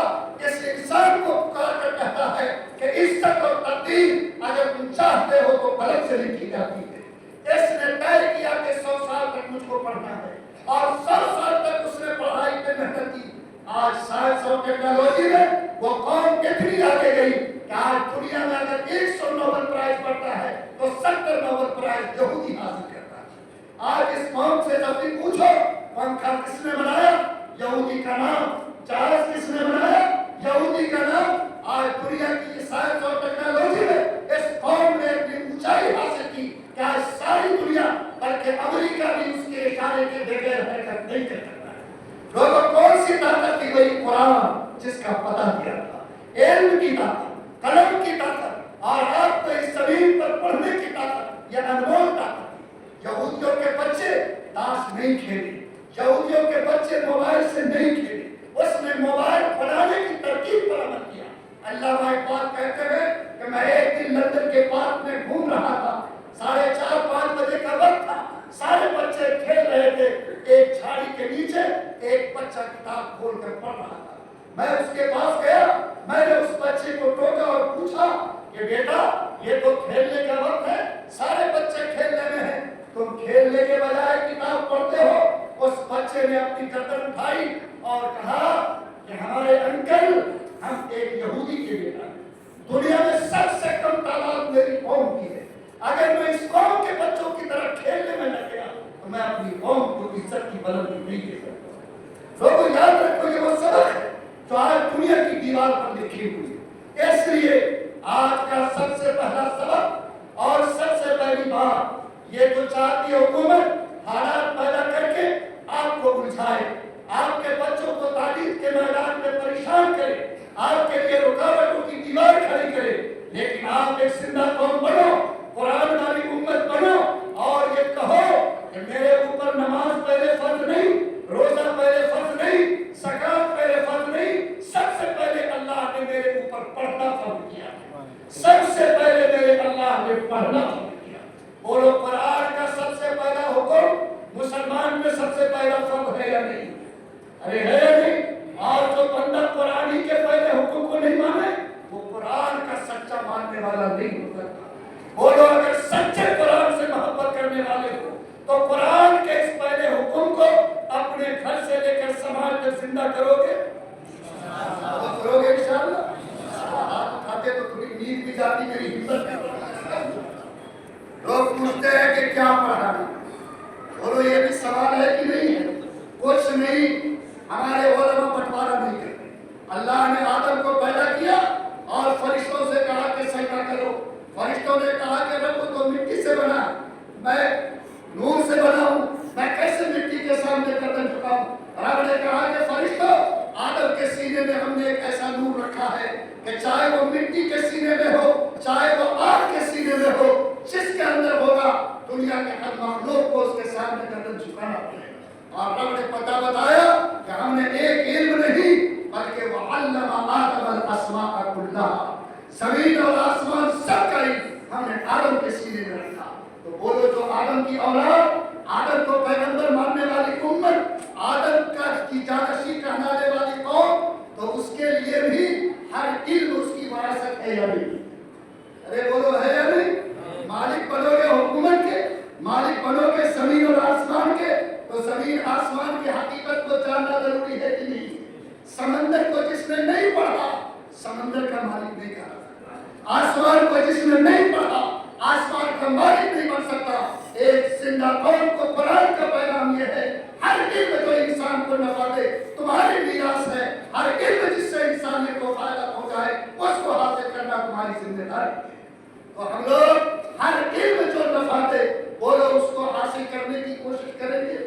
इस इंसान को पुकार कर कहता है कि इज्जत और तकदीर अगर तुम चाहते हो तो कलम से लिखी जाती है। इसने तय किया कि 100 साल तक मुझको पढ़ना है और 100 साल तक उसने पढ़ाई पे मेहनत की। आज साइंस और टेक्नोलॉजी में वो कौन कितनी आगे गई कि आज दुनिया में अगर 100 नोबेल प्राइज पड़ता है तो 70 नोबेल प्राइज यहूदी हासिल करता है। आज इस कौम से जब भी पूछो पंखा किसने बनाया, यहूदी का नाम, जहाज किसने बनाया, यहूदी का नाम। आज दुनिया की साइंस और टेक्नोलॉजी में इस कौम ने अपनी ऊंचाई हासिल की कि आज सारी दुनिया बल्कि अमेरिका भी उसके इशारे के बगैर हरकत नहीं कर सकता। लोगों, कौन सी ताकत थी? वही कुरान जिसका पता दिया था, इल्म की ताकत, कलम की ताकत और आपको इस जमीन पर पढ़ने की ताकत, यह अनमोल ताकत। यहूदियों के बच्चे ताश नहीं खेले, यहूदियों के बच्चे मोबाइल से नहीं खेले, उसने मोबाइल बनाने की तरकीब पर अमल किया। अल्लामा इकबाल कहते हैं कि मैं एक दिन लंदन के पार्क में घूम रहा था, 4:30-5 बजे का वक्त था, सारे बच्चे खेल रहे थे। एक झाड़ी के नीचे एक बच्चा किताब खोलकर पढ़ रहा था। मैं उसके पास गया, मैंने उस बच्चे को टोका और पूछा कि बेटा, ये तो खेलने का वक्त है, सारे बच्चे खेलने में हैं, तुम खेलने के बजाय किताब पढ़ते हो। उस बच्चे ने अपनी गर्दन उठाई और कहा कि हमारे अंकल, हम एक यहूदी के बेटा हैं, दुनिया में सबसे कम तादाद मेरी कौम की है, अगर मैं इस कौम के बच्चों की तरह खेलने में लग गया तो मैं अपनी कौम को इज्जत की बुलंदी नहीं दे सकता। लोगों, याद रखो, ये वो सबक है जो आज दुनिया की दीवार पर लिखी हुई है। इसलिए आज का सबसे पहला सबक और सबसे पहली बात, ये जो चाहती हुकूमत हालात पैदा करके आपको उलझाए, आपके बच्चों को तालीम के मैदान में परेशान करे, आपके लिए रुकावटों की दीवार खड़ी करे, लेकिन आप एक जिंदा कौम बनो, कुरान वाली उम्मत बनो और ये कहो कि मेरे ऊपर नमाज पहले फर्ज नहीं, रोजा पहले फर्ज नहीं, ज़कात पहले फर्ज नहीं, सबसे पहले अल्लाह ने मेरे ऊपर पढ़ना फर्ज किया। सबसे पहले मेरे अल्लाह ने पढ़ना फर्ज किया। बोलो, कुरान का सबसे पहला हुक्म मुसलमान में सबसे पहला फर्ज है या नहीं? अरे है या नहीं? और जो बंदा कुरान के पहले हुक्म को नहीं माने वो कुरान का सच्चा मानने वाला नहीं हो सकता। बोलो, अगर सच्चे क्या पढ़ाना? बोलो ये भी सवाल है कि नहीं है? कुछ नहीं, हमारे उलमा बंटवारा नहीं करते। अल्लाह ने आदम को पैदा किया और फरिश्तों से कहा कि सजदा करो। फरिश्तों ने कहा कि रब तो मिट्टी से बना, मैं नूर से बना हूं, मैं कैसे मिट्टी के सामने गर्दन झुकाऊं? रब ने कहा कि फरिश्तों, आदम के सीने में हमने एक ऐसा नूर रखा है कि चाहे वो मिट्टी के सीने में हो, चाहे वो आग के सीने में हो, जिसके अंदर होगा दुनिया के हर मखलूक को उसके सामने गर्दन झुकाना पड़ेगा। और रब ने पता बताया कि हमने एक इल्म नहीं बल्कि वो अल्लमा आदम अल अस्माअ कुल्लहा, जमीन और आसमान सब का इल्म हमने आदम के सीने में रखा। तो बोलो जो आदम की औलाद, आदम को पैगंबर मानने वाली उम्मत, आदम का की जानशी कहलाने वाली कौम, तो उसके लिए भी हर इल्म उसकी विरासत है या नहीं? अरे बोलो है या नहीं? मालिक बनोगे हुकूमत के, मालिक बनोगे जमीन और आसमान के, तो जमीन आसमान की हकीकत को जानना जरूरी है कि नहीं? समंदर को जिसने नहीं पढ़ा, समंदर का मालिक नहीं कहा सकता। आसमान को जिसने नहीं पढ़ा, आसमान का मालिक नहीं बन सकता। एक जिंदा कौम को कुरान का पैगाम यह है, हर इल्म जो इंसान को नफा दे तुम्हारी मीरास है। हर इल्म जिससे इंसान को फायदा पहुंचाए उसको हासिल करना तुम्हारी जिम्मेदारी है। तो हम लोग हर इल्म जो नफा दे, बोलो उसको हासिल करने की कोशिश करेंगे,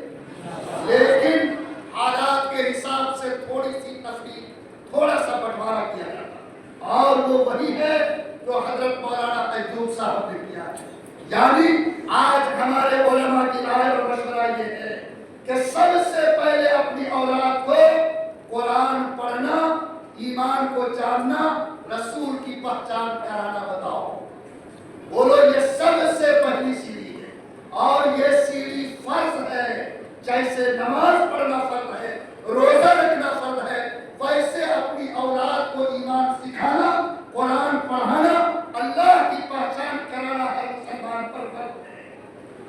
लेकिन हालात के हिसाब से थोड़ी सी तफरीक, थोड़ा सा बंटवारा किया जाता, और वो वही है जो हजरत मौलाना अय्यूब साहब ने किया है। यानी आज हमारे उलमा की राय और मशवरा ये है कि सबसे पहले अपनी औलाद को कुरान पढ़ना, ईमान को जानना, रसूल की पहचान कराना बताओ। बोलो ये सबसे पहली सीढ़ी है, और ये सीढ़ी फर्ज है। जैसे नमाज पढ़ना फर्ज है, रोजा रखना फर्ज है, वैसे अपनी औलाद को ईमान सिखाना, कुरान पढ़ाना, अल्लाह की पहचान कराना हर मुसलमान पर फर्ज है।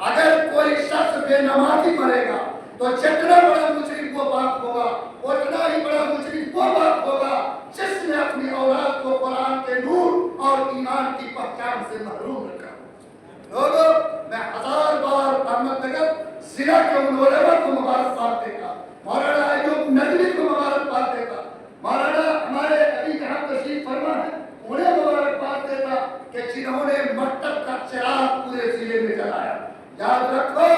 अगर कोई शख्स बेनमाजी मरेगा तो जितना बड़ा मुजरिम वो बाप होगा, उतना ही बड़ा मुजरिम वो बाप होगा जिसने अपनी औलाद को कुरान के नूर और ईमान की पहचान से महरूम रखा। लोगों, मैं हजार बार अहमदनगर जिला के उन उलमा को मुबारकबाद देता, मौलाना अय्यूब नदवी को मुबारकबाद देता, मौलाना हमारे अभी जहाँ तशरीफ फरमा है उन्हें मुबारकबाद देता कि जिन्होंने मकतब का चिराग पूरे जिले में जलाया। याद रखो,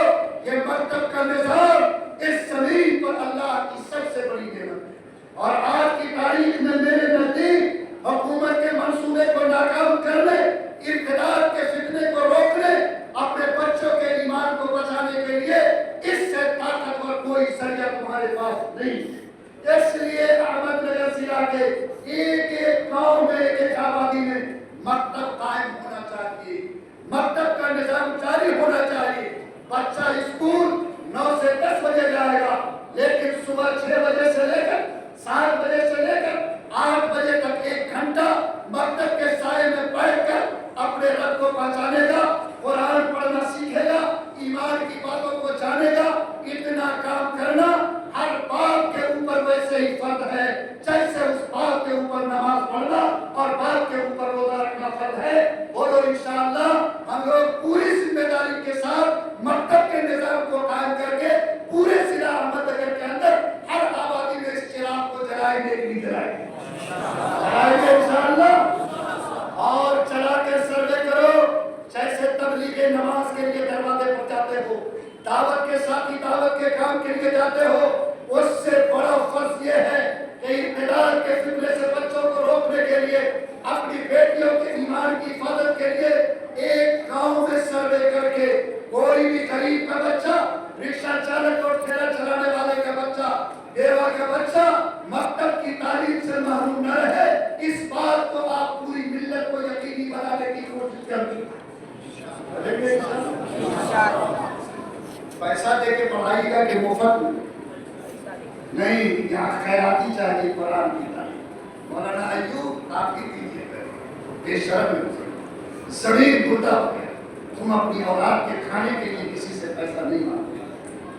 ये मकतब का निजाम इस जमीन पर अल्लाह की सबसे बड़ी नेमत है। और आज की तारीख में मेरे नजदीक हुकूमत के मंसूबे को नाकाम करने, इक़्तिदार के फितने को रोकने, अपने बच्चों के ईमान को बचाने के लिए इससे ताकतवर कोई जरिया तुम्हारे पास नहीं है। इसलिए अहमदनगर जिला के एक एक गांव में, एक एक आबादी में मकतब कायम होना चाहिए, मकतब का निजाम जारी होना चाहिए। बच्चा स्कूल 9 से 10 बजे जाएगा, लेकिन सुबह 6 बजे से लेकर 7 बजे से लेकर 8 बजे तक 1 घंटा मकतब के साये में बैठकर अपने रब को पहचानेगा, कुरान पढ़ना सीखेगा, ईमान की बातों को जानेगा। इतना काम करना हर बाप के ऊपर वैसे ही फर्ज है जैसे उस बाप के ऊपर नमाज पढ़ना और बाप के ऊपर रोजा रखना फर्ज है। बोलो इंशाअल्लाह हम लोग पूरी जिम्मेदारी के साथ मकतब के निजाम को कायम करके पूरे जिला अहमदनगर के अंदर हर आबादी में इस चिराग को जलाएंगे कि नहीं जलाएंगे इंशाअल्लाह। और चला के सर्वे करो, जैसे तबलीगे नमाज के लिए दरवाजे पर जाते हो, दावत के साथी दावत के काम के लिए जाते हो, उससे बड़ा फर्ज ये है कि इक़्तिदार के फितने से बच्चों को रोकने के लिए, अपनी बेटियों के ईमान की हिफाजत के लिए एक गांव में सर्वे करके कोई भी गरीब का बच्चा, रिक्शा चालक और ठेला चलाने वाले का बच्चा, बेवा का बच्चा मकतब की तालीम से महरूम न रहे, इस बात को आप पूरी मिल्लत को यकीनी बनाने की कोशिश करनी। पैसा देके पढ़ाइएगा कि मुफ्त नहीं, यहाँ खैराती चाहिए कुरान की तालीम। मौलाना अय्यूब आपकी दीजिए बेशर्म जमीन मुद्दा हो गया, तुम अपनी औलाद के खाने के लिए किसी से पैसा नहीं मांगते,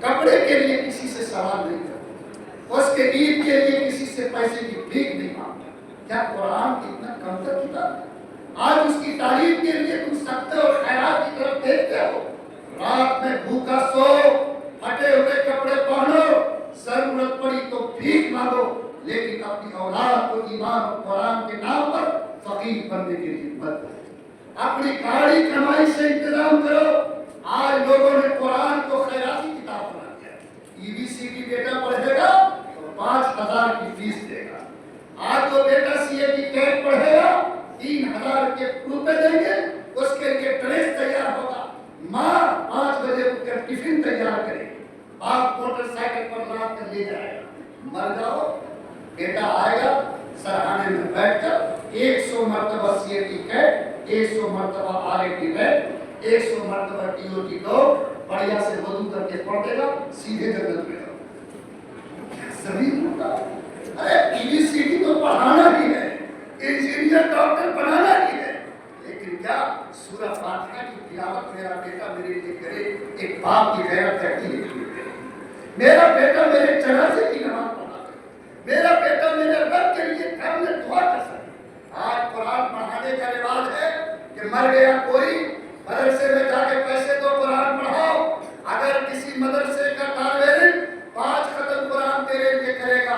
कपड़े के लिए किसी से सवाल नहीं करते, उसके ईद के लिए किसी से पैसे की भीख नहीं मांगते। क्या कुरान कितना कमतर किताब है? आज उसकी तालीम के लिए तुम सख्ते और खैरात की तरफ देखते हो, रात में भूखा सो, फटे हुए कपड़े पहनो, जरूरत पड़ी तो भीख मांगो, लेकिन अपनी औलाद को ईमान और कुरान के नाम पर फकीर बनने की हिम्मत करो। अपनी गाड़ी कमाई से इंतजाम करो। आज लोगों ने कुरान को खैराती किताब बना दिया। ईबीसीडी बेटा पढ़ेगा तो 5,000 की फीस देगा। आज जो बेटा सीए की कैट पढ़ेगा 3,000 के रुपए देंगे, उसके लिए ड्रेस तैयार होगा, माँ 5 बजे उठकर टिफिन तैयार करेगी, आप मोटरसाइकिल पर लाद कर ले जाएगा। मर जाओ, बेटा आएगा सरहाने में बैठकर 100 मरतबा सीए की कैट, 100 मरतबा आरएटी बैठ, 100 मरतबा टीओटी दो, बढ़िया से वजू करके पढ़ेगा, सीधे जन्नत में जाओ। सभी होगा। अरे ईबीसीडी तो पढ़ाना ही है, इंजीनियर डॉक्टर बनाना ही है, लेकिन क्या सूरह फातिहा की तिलावत मेरा बेटा मेरे लिए करे, एक बाप की गैरत करती है। मेरा बेटा मेरे जनाजे की नमाज पढ़ा, मेरा बेटा मेरे रब के लिए घर में दुआ कर सके। आज कुरान पढ़ाने का रिवाज है कि मर गया कोई, मदरसे में जाके पैसे दो, कुरान पढ़ाओ। अगर किसी मदरसे का तालिब 5 खत्म कुरान तेरे लिए करेगा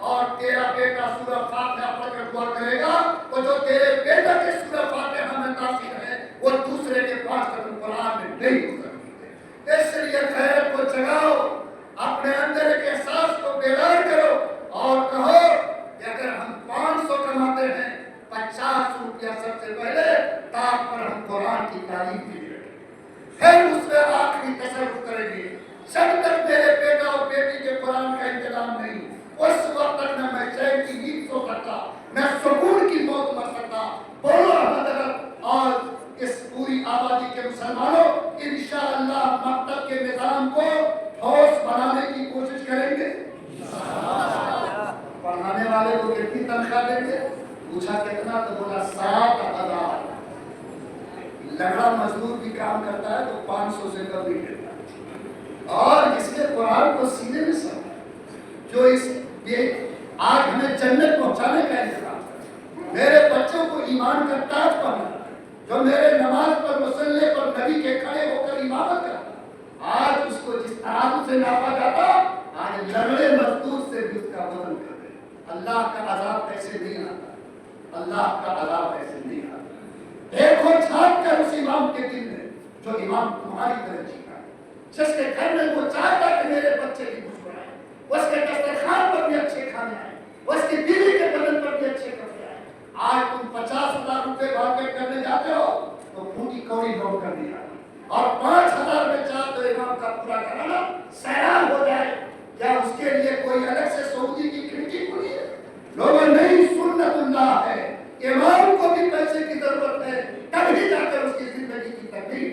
और तेरा बेटा सूरह फातिहा पढ़कर दुआ करेगा, तो जो तेरे बेटा के सूरह फातिहा में तासीर है वो दूसरे के 5 खत्म कुरान में नहीं हो सकती। इसलिए खैरत को जगाओ, अपने अंदर के एहसास को बेदार करो और कहो कि अगर हम 500 कमाते हैं, 50 रुपया सबसे पहले ताक पर हम कुरान की तालीम के लिए रखेंगे, फिर उसमें आखिरी तसर्रुफ करेंगे। जब तक मेरे बेटा और बेटी के कुरान का इंतजाम नहीं, उस वक्त तक न मैं चैन की नींद सो सकता, न सुकून की मौत मर सकता। बोलो हजरत, और इस पूरी आबादी के मुसलमानों इंशाअल्लाह मकतब के निजाम को ठोस बनाने की कोशिश करेंगे। पढ़ाने वाले को कितनी तनख्वाह देंगे? पूछा कितना, तो बोला 7,000। लंगड़ा मजदूर भी काम करता है तो 500 से कम नहीं देता। और इसके कुरान को सीने में समझा, जो ये आज हमें जन्नत पहुंचाने का इंतजाम कर, मेरे बच्चों को ईमान का ताज पहना, जो मेरे नमाज पर मुसल्ले पर नबी के खड़े होकर इमामत करता, आज उसको जिस तरह से नापा जाता, आज लंगड़े मजदूर से भी उसका वजन कर दे। अल्लाह का अजाब ऐसे नहीं आता, अल्लाह का अजाब ऐसे नहीं आता। देखो झांक कर उस इमाम के दिल में जो इमाम तुम्हारी तरह जीता है, जिसके घर में वो चाहता कि मेरे बच्चे भी मुस्कुराए, उसके दस्तरखान पर भी अच्छे खाने आए, उसकी बीवी के बदन पर भी अच्छे कपड़े आए। आज तुम 50,000 रुपए मार्केट करने जाते हो तो फूटी कौड़ी नोट कर दिया, और 5,000 में चाहते हो इमाम का पूरा कराना सैरान हो जाए। क्या उसके लिए कोई अलग से सऊदी की खिड़की खुली है? लोगों नहीं, सुन्नतुल्लाह है, इमाम को भी पैसे की जरूरत है, तभी जाकर उसकी जिंदगी की तकलीफ।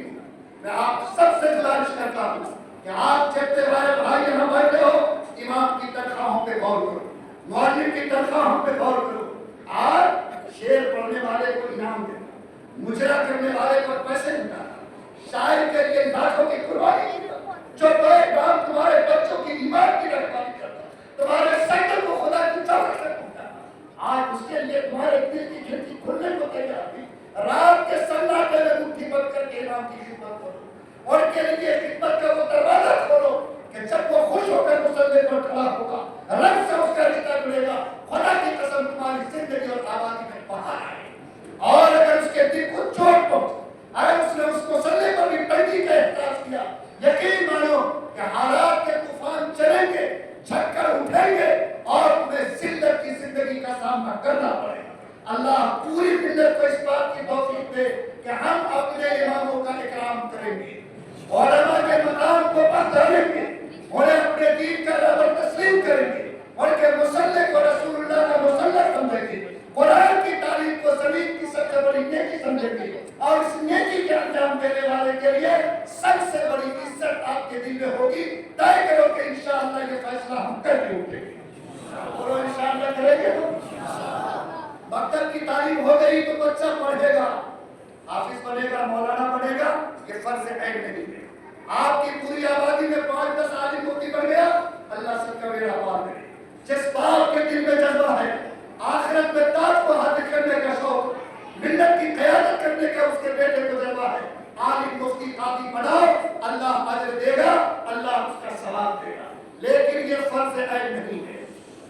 मैं आप सबसे गुजारिश करता हूँ कि आप जितने हमारे भाई यहाँ बैठे हो, इमाम की तनख्वाहों पे गौर करो, मौलवी की तनख्वाहों पे गौर करो। आज शेर पढ़ने वाले को इनाम देना, मुजरा करने वाले पर पैसे मिटाना, शायर के लिए लाखों की कुर्बानी, जो काम तुम्हारे बच्चों की ईमान की रखवाली करता, तुम्हारे संकट को खुदा की चौखट से पहुंचाना, आज उसके लिए तुम्हारे दिल की खिड़की खुलने को तैयार थी। रात के सन्नाटे में मुट्ठी बंद करके इमाम की खिदमत करो, और के लिए खिदमत का वो दरवाजा खोलो कि जब वो खुश होकर मुसल्ले पर खड़ा होगा, रब से उसका रिश्ता जुड़ेगा। खुदा की कसम तुम्हारी जिंदगी और आबादी में बहार आए। और अगर उसके दिल को चोट पहुंची, अगर उसने उस मुसल्ले पर भी तंगी का एहसास किया, यकीन मानो कि हालात के तूफान चलेंगे, झक्कर उठेंगे और तुम्हें जिल्लत की जिंदगी का सामना करना पड़ेगा। अल्लाह पूरी मिल्लत को इस बात की तौफीक दे कि हम अपने इमामों का इकराम करेंगे, उलमा के मकाम को पहचानेंगे, उन्हें अपने दीन का रबर तस्लीम करेंगे, उनके मुसल्ले को रसूलुल्लाह का मुसल्ला समझेंगे, कुरान की तालीम को ज़मीन की सबसे बड़ी नेकी समझेंगे, और इस नेकी के अंजाम देने वाले के लिए सबसे बड़ी इज्जत आपके दिल में होगी। तय करो कि इंशाअल्लाह ये फैसला हम करके उठेंगे, और इंशाअल्लाह करेंगे। मकतब की तालीम हो गई तो बच्चा पढ़ेगा, हाफिज बनेगा, मौलाना बनेगा, ये फर्ज ऐन नहीं है। आपकी पूरी आबादी में 5-10 आलिम मुफ्ती बन गया, अल्लाह सबका बेड़ा पार करे। जिस बाप के दिल में जज्बा है आखिरत में ताज को हासिल करने का शौक, मिल्लत की क़यादत करने का उसके बेटे को जज्बा है, आलिम मुफ्ती कादी बनाओ। अल्लाह अजर देगा, अल्लाह उसका सवाब देगा। लेकिन ये फर्ज ऐन नहीं है।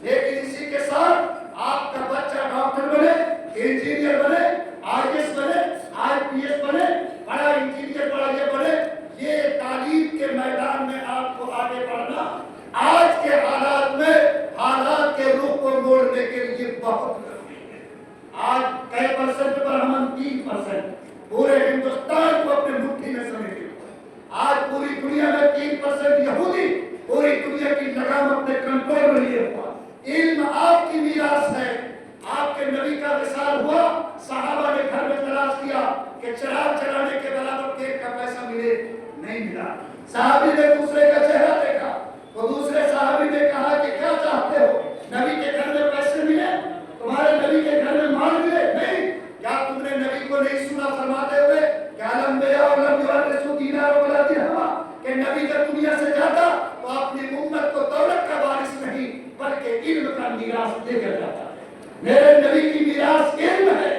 लेकिन इसी के साथ आपका बच्चा डॉक्टर बने, इंजीनियर बने, आईएएस बने, आईपीएस बने, बड़ा इंजीनियर बड़ा ये बने, ये तालीम के मैदान में आपको आगे बढ़ना आज के हालात में हालात के रुख को मोड़ने के लिए बहुत जरूरी है। आज कई परसेंट पर हम 3% पूरे हिंदुस्तान को अपने मुट्ठी में समेटे। आज पूरी दुनिया में 3% यहूदी पूरी दुनिया की लगाम अपने कंट्रोल में लिए हुआ। इल्म आपकी मीरास है। आपके नबी का विसाल हुआ, सहाबा ने घर में तलाश किया कि चिराग जलाने के बराबर केक का पैसा मिले, नहीं मिला। साहबी ने दूसरे का चेहरा देखा तो दूसरे साहबी ने कहा कि क्या चाहते हो, नबी के घर में पैसे मिले, तुम्हारे नबी के घर में माल मिले? नहीं। क्या तुमने नबी को नहीं सुना फरमाते हुए क्या लंबिया और लंबिया दीनार वाला दिरहम कि नबी जब दुनिया से जाता तो अपनी उम्मत को दौलत का वारिस नहीं बल्कि इल्म का मीरास देकर जाता है। मेरे नबी की मीरास इल्म है,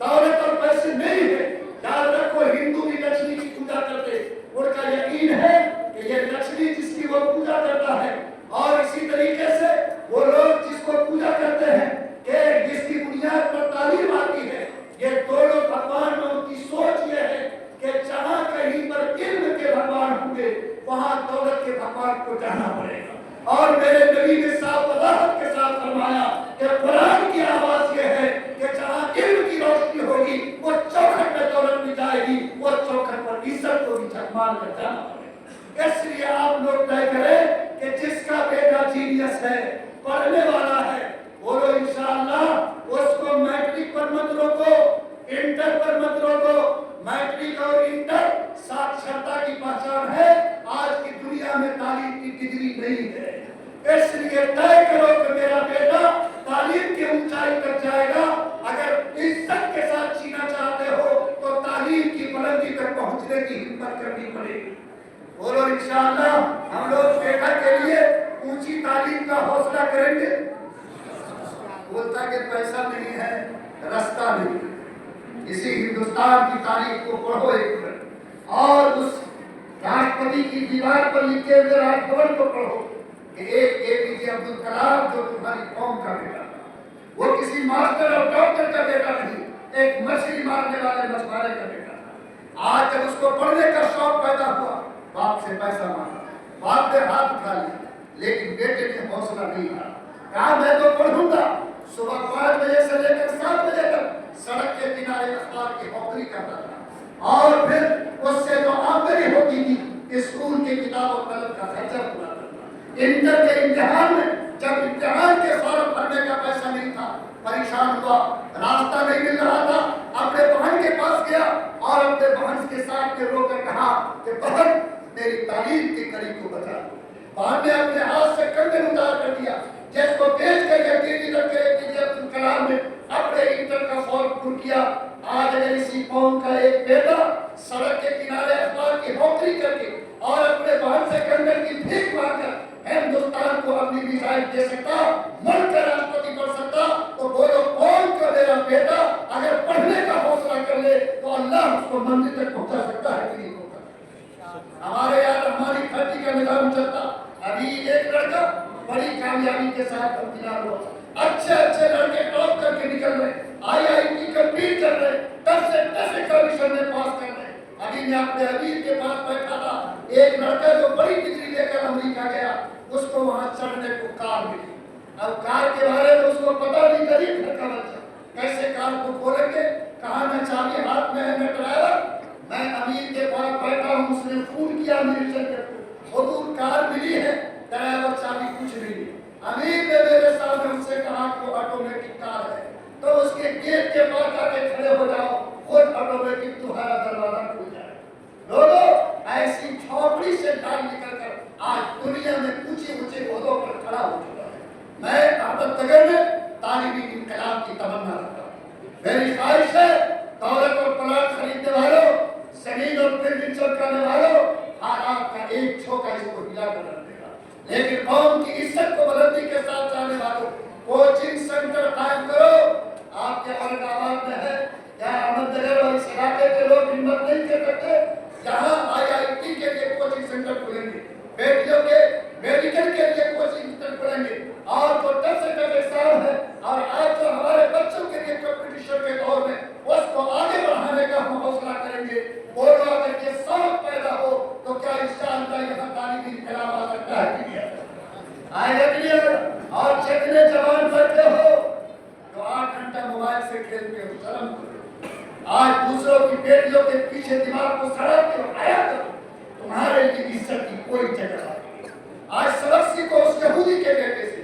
दौलत और पैसे नहीं है। याद रखो, हिंदू भी लक्ष्मी की पूजा करते, उनका यकीन है कि ये लक्ष्मी जिसकी वो पूजा करता है, और इसी तरीके से वो लोग जिसको पूजा करते हैं कि जिसकी बुनियाद पर तालीम आती है, ये दोनों भगवान में उनकी सोच ये है कि जहां कहीं पर इल्म के भगवान होंगे वहां दौलत के भगवान को जाना पड़ेगा। और मेरे नबी ने साफ वजाहत के साथ फरमाया कि कुरान की आवाज ये है कि जहां इल्म की रोशनी होगी वो चौखट में दौलत भी जाएगी, वो चौखट पर इज्जत को भी झकमार कर जाना पड़ेगा। इसलिए आप लोग तय करें कि जिसका बेटा जीनियस है, पढ़ने वाला है, बोलो इंशाअल्लाह उसको मैट्रिक पर मत रोको, इंटर पर मत रोको। मैट्रिक और इंटर साक्षरता की पहचान है। आज की दुनिया में तालीम की डिग्री नहीं है। इसलिए तय करो कि मेरा बेटा तालीम की ऊंचाई तक जाएगा। अगर इज्जत के साथ जीना चाहते हो तो तालीम की बुलंदी तक पहुंचने की हिम्मत करनी पड़ेगी। बोलो इंशाअल्लाह हम लोग बेटा के लिए ऊंची तालीम का हौसला करेंगे। बोलता कि पैसा नहीं है, रास्ता नहीं। इसी हिंदुस्तान की तारीख को पढ़ो एक मिनट, और उस राष्ट्रपति की दीवार पर लिखे हुए राजभवन को पढ़ो कि एक एपीजे अब्दुल कलाम जो तुम्हारी कौम का बेटा था, वो किसी मास्टर और डॉक्टर का बेटा नहीं, एक मछली मारने वाले मछुआरे का बेटा था। आज जब उसको पढ़ने का शौक पैदा हुआ, बाप से पैसा मांगा, बाप ने हाथ उठा लिया, लेकिन बेटे ने हौसला नहीं हारा। कहा मैं तो पढ़ूंगा। सुबह 5 बजे से लेकर 7 बजे तक सड़क के किनारे अखबार की नौकरी करता था, और फिर उससे जो आमदनी होती थी स्कूल की किताब और कलम का खर्चा पूरा करता। इंटर के इम्तिहान में जब इम्तिहान के फॉर्म भरने का पैसा नहीं था, परेशान हुआ, रास्ता नहीं मिल रहा था, अपने बहन के पास गया और अपने बहन के साथ में रोकर कहा कि बहन मेरी तालीम की कड़ी को बचा दो। बहन ने अपने हाथ से कंधे उतार कर दिया, जिसको बेच कर यकीनी रख के एपीजे अब्दुल कलाम ने अपने इंटर का फॉर्म पूरा किया। आज अगर इसी कौम का एक बेटा सड़क के किनारे अखबार की नौकरी करके और अपने बहन से कंधे की भीख मांगकर हिंदुस्तान को अपनी मिसाइल दे सकता, मुल्क का राष्ट्रपति बन सकता, तो बोलो कौन का मेरा बेटा अगर पढ़ने का हौसला कर ले तो अल्लाह उसको मंजिल तक पहुंचा सकता है कि नहीं होगा। हमारे यहाँ रहमानी खर्ची का निजाम चलता, अभी एक लड़का बड़ी कामयाबी के साथ इंतजार हुआ, अच्छे अच्छे लड़के टॉप करके निकल रहे, आईआईटी कंप्लीट कर रहे, 10 से 10 कमीशन में पास कर रहे। अभी मैं अपने अमीर के पास बैठा था, एक लड़का जो बड़ी डिग्री लेकर अमेरिका गया, उसको वहां चढ़ने को कार मिली। अब कार के बारे में उसको पता नहीं, गरीब घर का बच्चा कैसे कार को खोलेंगे, कहा न चाबी हाथ में है न ड्राइवर। मैं अमीर के पास बैठा हूँ, उसने फोन किया निरीक्षण के, हुजूर कार मिली है, ड्राइवर चाबी कुछ नहीं। अमीर ने मेरे सामने उनसे कहा कि ऑटोमेटिक कार है, तो उसके गेट के पास जाके खड़े हो जाओ, खुद ऑटोमेटिक तुम्हारा दरवाजा खुल जाए। लोगों ऐसी झोपड़ी से डाल निकलकर आज दुनिया में ऊंचे ऊंचे ओहदों पर खड़ा हो चुका है। मैं अहमदनगर में तालिबी इंकलाब की तमन्ना रखता हूँ। मेरी ख्वाहिश है दौलत और प्लाट खरीदने वालों, जमीन और बिल्डिंग करने वालों, हालात का एक झोंका इसको हिला कर रख देगा। लेकिन कौम की इज्जत को बुलंदी के साथ जाने वालों, कोचिंग सेंटर कायम करो। आपके औरंगाबाद में है, या अहमदनगर और इस इलाके के लोग हिम्मत नहीं कर सकते, जहाँ आईआईटी के लिए कोचिंग कोई जगह नहीं। आज सबक सीखो उस यहूदी के बेटे से।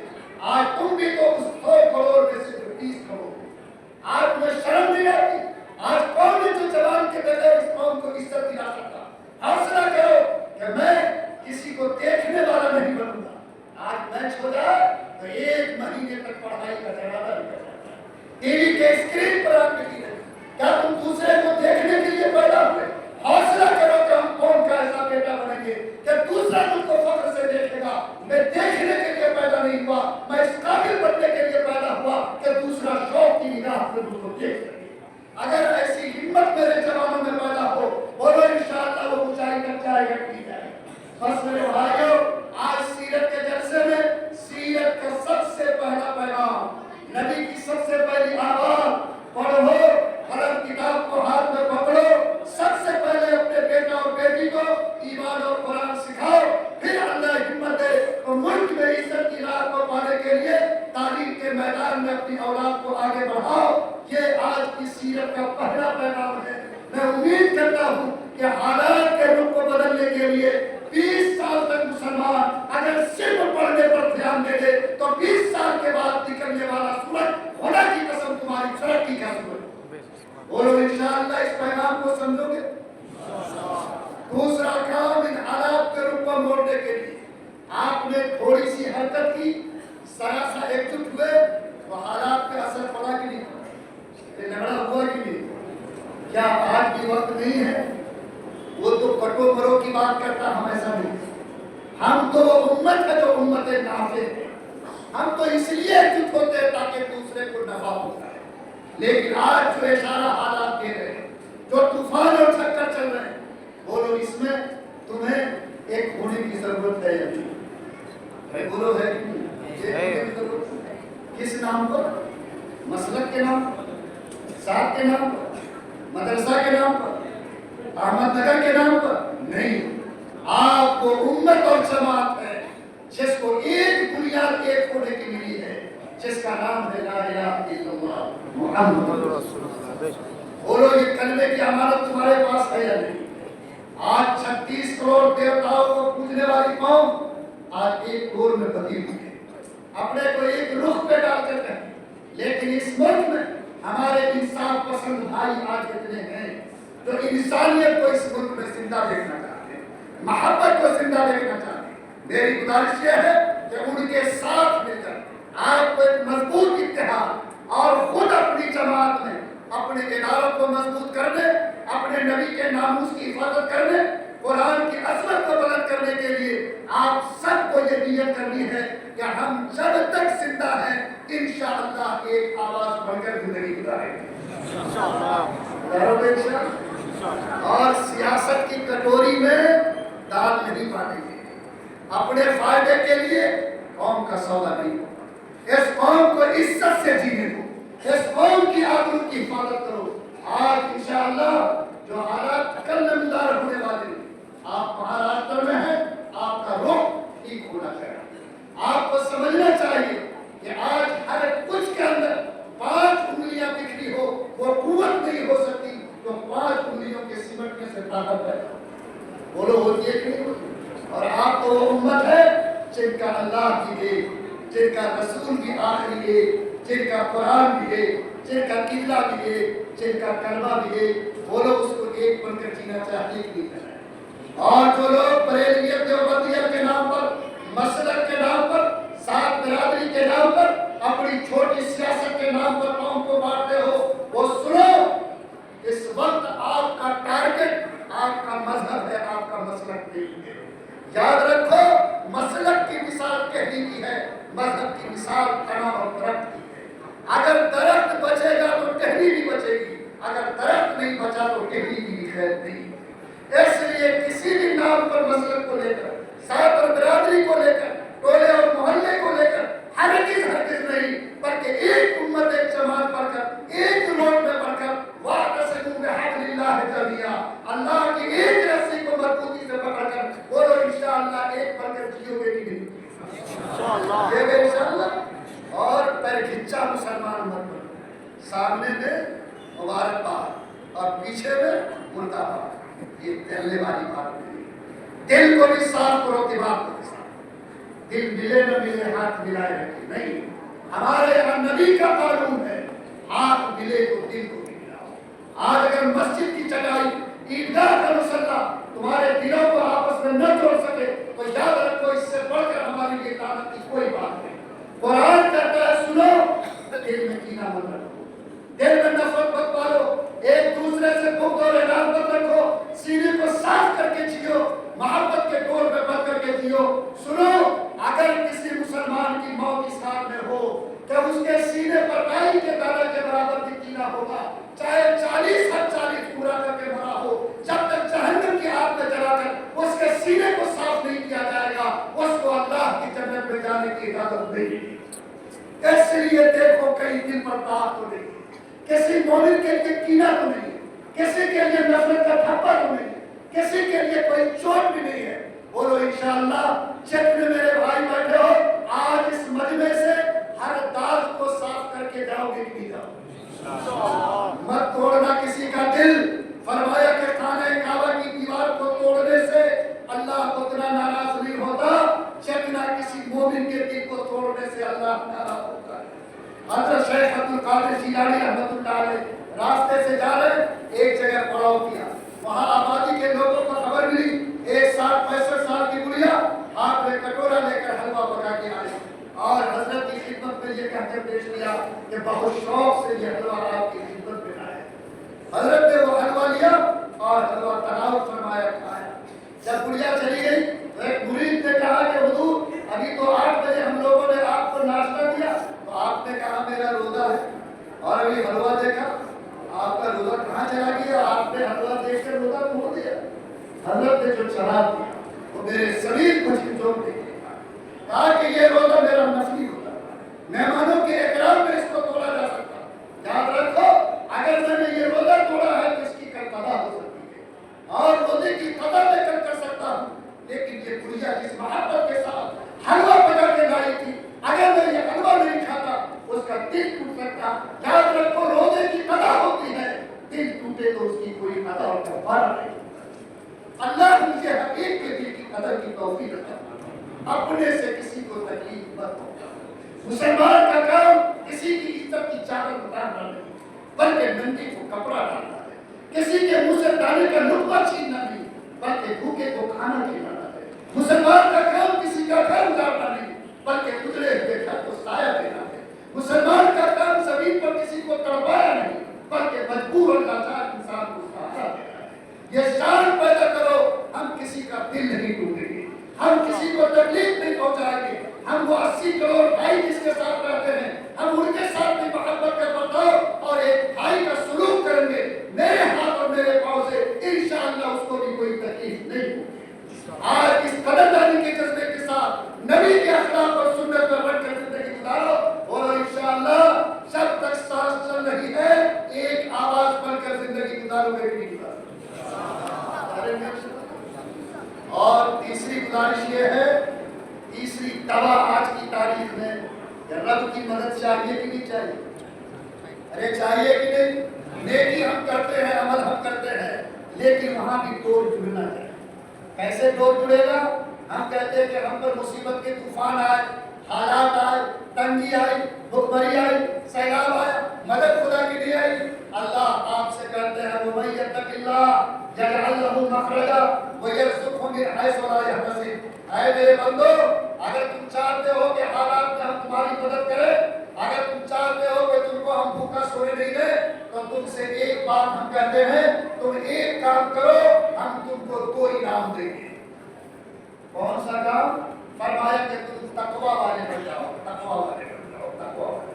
आज तुम भी तो उस 100 करोड़ में से 30 करोड़। आज तुम्हें शर्म नहीं आती? आज कौन है जो जवान के बगैर इस कौम को इज्जत दिला सकता? हौसला करो कि मैं किसी को देखने वाला नहीं बनूंगा। आज मैच हो जाए तो 1 महीने तक पढ़ाई का जनाजा नहीं कर सकता। टीवी के स्क्रीन पर आप नहीं रहे। क्या तुम दूसरे को देखने के लिए पैदा हुए? हौसला करो कि हम कौन का ऐसा बेटा बनेंगे कि दूसरा तुमको फख्र से देखेगा। मैं देखने के लिए पैदा नहीं हुआ, मैं इस काबिल बनने के लिए पैदा हुआ कि दूसरा शौक की निगाह से मुझको देख सके। अगर ऐसी हिम्मत मेरे जवानों में पैदा हो, बोलो इंशाअल्लाह वो ऊंचाई तक जाएगा की जाए। बस मेरे भाइयों, आज सीरत के जलसे में सीरत का सबसे पहला पैगाम, नबी की सबसे पहली आवाज, पढ़ो, कलम किताब को हाथ में पकड़ो, सबसे पहले अपने बेटा और बेटी को ईमान और कुरान सिखाओ, फिर अल्लाह हिम्मत दे तो मुल्क में इज्जत की राह को पाने के लिए तालीम के मैदान में अपनी औलाद को आगे बढ़ाओ। ये आज की सीरत का पहला पैगाम है। मैं उम्मीद करता हूँ कि हालात के रुख को बदलने के लिए 20 साल तक मुसलमान अगर सिर्फ पढ़ने पर ध्यान दे दे तो 20 साल के बाद निकलने वाला सूरज, खुदा की कसम तुम्हारी तरक्की का सूरज। बोलो इंशाअल्लाह इस पैगाम को समझोगे? दूसरा काम, इन हालात के रुख को मोड़ने के लिए आपने थोड़ी सी हरकत की, सारा सा एकजुट हुए तो हालात पे असर पड़ा कि नहीं? झगड़ा हुआ कि नहीं? क्या आज भी वक्त नहीं है? वो तो कटो मरो की बात करता, हम ऐसा नहीं। हम तो वो उम्मत है जो उम्मत नाफे है। हम तो इसलिए एकजुट होते हैं ताकि दूसरे को नफा होता है। लेकिन आज जो इशारा हालात दे रहे हैं, जो तूफान और चक्कर चल रहे हैं, बोलो इसमें तुम्हें एक होने की जरूरत है या नहीं? बोलो है कि नहीं? किस नाम पर? मसलक के नाम पर, साथ के नाम पर, मदरसा के नाम पर, अहमदनगर के नाम पर नहीं। आपको उम्मत और जमात है जिसको एक बुनियाद एक होने की मिली है, जिसका नाम है ला इलाहा इल्लल्लाह मुहम्मद रसूलुल्लाह। बोलो ये कलमे की अमानत तुम्हारे पास है या नहीं? आज 36 करोड़ देवताओं को पूजने वाली कौम आज एक दौर में बंधी हुई है, अपने को एक रुख पे डाल कर रहे। लेकिन इस मुल्क में हमारे इंसाफ पसंद भाई आज इतने हैं जो इंसानियत को इस मुल्क में जिंदा देखना चाहते हैं, मोहब्बत को जिंदा देखना चाहते हैं। मेरी गुजारिश यह है कि उनके साथ मिलकर आपको एक मजबूत इत्तेहाद और खुद अपनी जमात में अपने इदारों को मजबूत करने, अपने नबी के नामूस की हिफाजत करने, कुरान की अजमत को बुलंद करने के लिए आप सबको ये नियत करनी है कि हम जब तक जिंदा हैं इंशाअल्लाह एक आवाज बनकर जिंदगी गुजारेंगे और सियासत की कटोरी में दाल नहीं बांटेंगे। अपने फायदे के लिए कौम का सौदा नहीं होगा। इस कौम को इज्जत से जीने दो, इस कौम की आबरू की हिफाजत करो। आज इंशाअल्लाह जो हालात कल नमदार होने वाले हैं, आप महाराष्ट्र में हैं, आपका रुख ठीक होना चाहिए। आपको समझना चाहिए कि आज हर कुछ के अंदर 5 उंगलियां बिखरी हो, वो कुव्वत नहीं हो सकती जो 5 उंगलियों के सिमटने से ताकत है। बोलो होती है कि नहीं होती? और आप तो वो उम्मत है जिनका अल्लाह भी है, जिनका रसूल भी आखिरी है, जिनका कुरान भी है, जिनका किबला भी है, जिनका कलमा भी है। बोलो उसको एक बनकर जीना चाहिए कि नहीं? और जो लोग बरेलियत देवबंदियत के नाम पर, मसलक के नाम पर, सात बिरादरी के नाम पर, अपनी छोटी सियासत के नाम पर कौम को बांटते हो, वो सुनो, इस वक्त आपका टारगेट आपका मजहब है, आपका मसलक नहीं है। याद रखो, मसलक की मिसाल कहने की है, मजहब की मिसाल तना और दरख्त की है। अगर दरख्त बचेगा तो टहनी भी बचेगी, अगर दरख्त नहीं बचा तो टहनी भी खैर नहीं। इसलिए किसी भी नाम पर मसलक को लेकर, सात और बिरादरी को लेकर, टोले और मोहल्ले को लेकर हरगिज़ नहीं, बल्कि एक उम्मत एक जमात बनकर, एक रोड में बनकर, वातसिमू बिहब्लिल्लाह जमीआ, अल्लाह की एक रस्सी को मजबूती से पकड़कर, बोलो इंशाअल्लाह एक बनकर जियोगे कि नहीं? इंशाअल्लाह ये इंशाअल्लाह। और पैरखिच्चा मुसलमान मत बनो, सामने में मुबारकबाद और पीछे में मुर्दाबाद, ये पहले वाली बात नहीं। दिल को भी साफ करो, दिमाग को भी साफ। दिल मिले न मिले हाथ मिलाए रखे नहीं, हमारे यहाँ नबी का कानून है, हाथ मिले तो दिल को भी मिलाओ। आज अगर मस्जिद की चटाई, ईदगाह का मुसल्ला तुम्हारे दिलों को आपस में न जोड़ सके तो याद रखो, इससे बढ़कर हमारे लिए ताकत की कोई बात नहीं। कुरान कहता है सुनो, दिल में कीना मत रखो, दिल में नफरत मत पालो, एक दूसरे से बुग़्ज़ और इनाम मत रखो, सीने को साफ करके जियो, मोहब्बत के डोर में बंद करके जियो। सुनो, अगर किसी मुसलमान की मौत इस हाल में हो कि उसके सीने पर राई के दाने के बराबर भी कीना होगा, चाहे 40 हद 40 पूरा करके मरा हो, जब तक जहन्नम की आग में जलाकर उसके सीने को साफ नहीं किया जाएगा, उसको अल्लाह की जन्नत में जाने की इजाजत नहीं। इसलिए देखो, कहीं दिल पर दाग तो नहीं, किसी मोमिन के लिए कीना तो नहीं, किसी के लिए नफरत का थप्पड़ तो नहीं, किसी के लिए कोई चोट भी नहीं है। बोलो इंशाअल्लाह। जितने मेरे भाई बैठे हो, आज इस मजमे से हर दाग को साफ करके जाओगे कि नहीं जाओगे? मत तोड़ना किसी का दिल। फरमाया कि खाने काबा की दीवार को तोड़ने से अल्लाह उतना नाराज नहीं होता जितना किसी मोमिन के दिल को तोड़ने से अल्लाह नाराज होता है। हज़रत शेख अब्दुल कादिर जिलानी रहमतुल्लाह अलैह रास्ते से जा रहे, एक जगह पड़ाव किया, वहां आबादी के लोगों को खबर मिली, एक 60-65 साल की बुढ़िया हाथ में कटोरा लेकर हलवा पका के आई और हजरत की खिदमत में ये कहकर पेश किया कि बहुत शौक से ये हलवा आपकी खिदमत में लाया। हजरत ने वो हलवा लिया और हलवा तनाव फरमाया, खाया। जब बुढ़िया चली गई तो एक मुरीद ने कहा कि हुजूर, अभी तो 8 बजे हम लोगों ने आपको नाश्ता दिया, तो आपने कहा मेरा रोजा है, और अभी हलवा देखा, आपका रोजा कहाँ चला गया? आपने हलवा देखकर रोजा तोड़ दिया। हजरत ने जो शराब दिया वो मेरे शरीर को झिझोड़ के कहा कि ये रोजा मेरा नफली होता है, मेहमानों के इकराम में इसको तोड़ा जा सकता। याद रखो, अगर मैंने ये रोजा तोड़ा है तो इसकी कल कदा हो सकती है और रोजे की कदा मैं कल कर सकता हूँ, लेकिन ये बुढ़िया जिस मोहब्बत के साथ हलवा पकड़ के लाई थी, अगर मैं ये हलवा नहीं खाता उसका दिल टूट सकता। याद रखो, रोजे की कदा होती है, दिल टूटे तो उसकी कोई कदा और कफारा नहीं। अल्लाह मुझे हर एक के दिल की कदर की तौफीक अता फरमाए। अपने से किसी को तकलीफ मत पहुंचाओ। मुसलमान का काम किसी की इज्जत की चादर उतारना नहीं, बल्कि नंगे को कपड़ा डालना है। किसी के मुंह से दाने का लुत्फा छीनना नहीं, बल्कि भूखे को खाना खिलाना है। मुसलमान का काम किसी का घर उजाड़ना नहीं, बल्कि उजड़े हुए घर को साया देना है। मुसलमान का काम जमीन पर किसी को तड़पाया नहीं, बल्कि मजबूर और लाचार इंसान को सहारा देना है। ये शान पैदा करो, हम किसी का दिल नहीं टूटेंगे, हम किसी को तकलीफ नहीं पहुंचाएंगे। हम वो 80 करोड़ भाई जिसके साथ रहते हैं, हम उनके साथ भी मोहब्बत का बर्ताव और एक भाई का सलूक करेंगे। मेरे हाथ और मेरे पाँव से इंशाअल्लाह उसको भी कोई तकलीफ नहीं होगी। आज इस कदरदानी के जज्बे के साथ नबी के अखलाक और सुन्नत पर बढ़कर जिंदगी गुजारो और इंशाअल्लाह जब तक सांस चल रही है एक आवाज बनकर जिंदगी गुजारोगे कि नहीं गुजारोगे। और तीसरी गुजारिश ये है, तीसरी दवा आज की तारीख में, रब की मदद चाहिए कि नहीं चाहिए? अरे चाहिए कि नहीं? नेकी हम करते हैं, अमल हम करते हैं, लेकिन वहां भी डोर जुड़ना है। कैसे डोर जुड़ेगा? हम कहते हैं कि हम पर मुसीबत के तूफान आए, हालात आए, तंगी आई, भुखमरी आई, सैलाब आया, मदद खुदा की नहीं आई। अल्लाह आपसे कहते हैं वो वही यत्तकिल्लाह यजअल लहू मखरजा व यरज़ुक़हु मिन हैसु ला यहतसिब। ऐ मेरे बंदो, अगर तुम चाहते हो कि हालात में हम तुम्हारी मदद करें, अगर तुम चाहते हो कि तुमको हम भूखा सोने नहीं दें, तो तुमसे एक बात हम कहते हैं, तुम एक काम करो, हम तुमको 2 इनाम देंगे। कौन सा काम? फरमाया कि तुम तकवा वाले बन जाओ, तकवा वाले बन जाओ, तकवा वाले।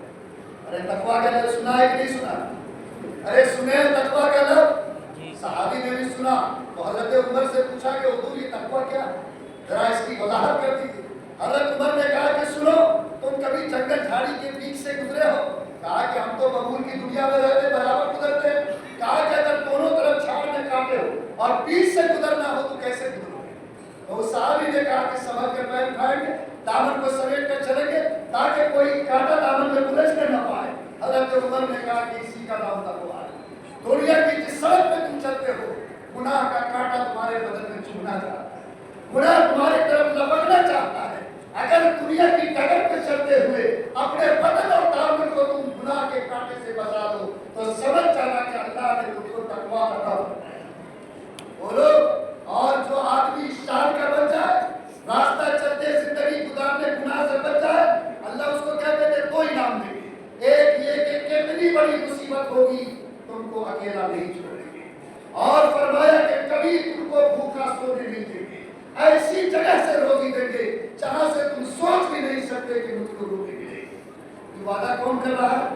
अरे तकवा का लफ्ज़ सुना है कि नहीं सुना? अरे सुने तकवा का लफ्ज़? सहाबी ने भी सुना तो हजरत उमर से पूछा कि हुजूर ये तकवा क्या है, जरा इसकी वजाहत कर दीजिए। हजरत उमर ने कहा कि सुनो, तुम कभी जंगल झाड़ी के बीच से गुजरे हो? कहा कि हम तो बबूल की दुनिया में रहते बराबर गुजरते हैं। कहा कि अगर दोनों तरफ झाड़ में काटे हो और बीच से गुजरना हो तो कैसे गुजरोगे? तो उस सहाबी ने कहा कि समझ कर पैर उठाएंगे, दामन को समेट कर चलेंगे ताकि कोई कांटा दामन में उलझने न पाए। हजरत उमर ने कहा कि इसी का नाम तकवा है। दुनिया की जिस सड़क पे तुम चलते हो, गुनाह का कांटा तुम्हारे बदन में चुभना चाहता है, गुनाह तुम्हारी तरफ लपकना चाहता है, अगर दुनिया की डगर पे चलते हुए अपने बदन और दामन को तुम गुनाह के कांटे से बचा दो तो समझ जाना कि अल्लाह ने तुमको तकवा अता फरमाया। बोलो, और जो आदमी शान का बन जाए, रास्ता चलते जिंदगी गुजारने गुनाह से बच जाए, अल्लाह उसको क्या कहते हैं? दो इनाम देंगे। एक ये कि कितनी बड़ी मुसीबत होगी तुमको अकेला नहीं छोड़ेंगे, और फरमाया कि कभी तुमको भूखा सोने नहीं देंगे, ऐसी जगह से रोजी देंगे जहां से तुम सोच भी नहीं सकते कि मुझको रोटी मिलेगी। ये वादा कौन कर रहा है?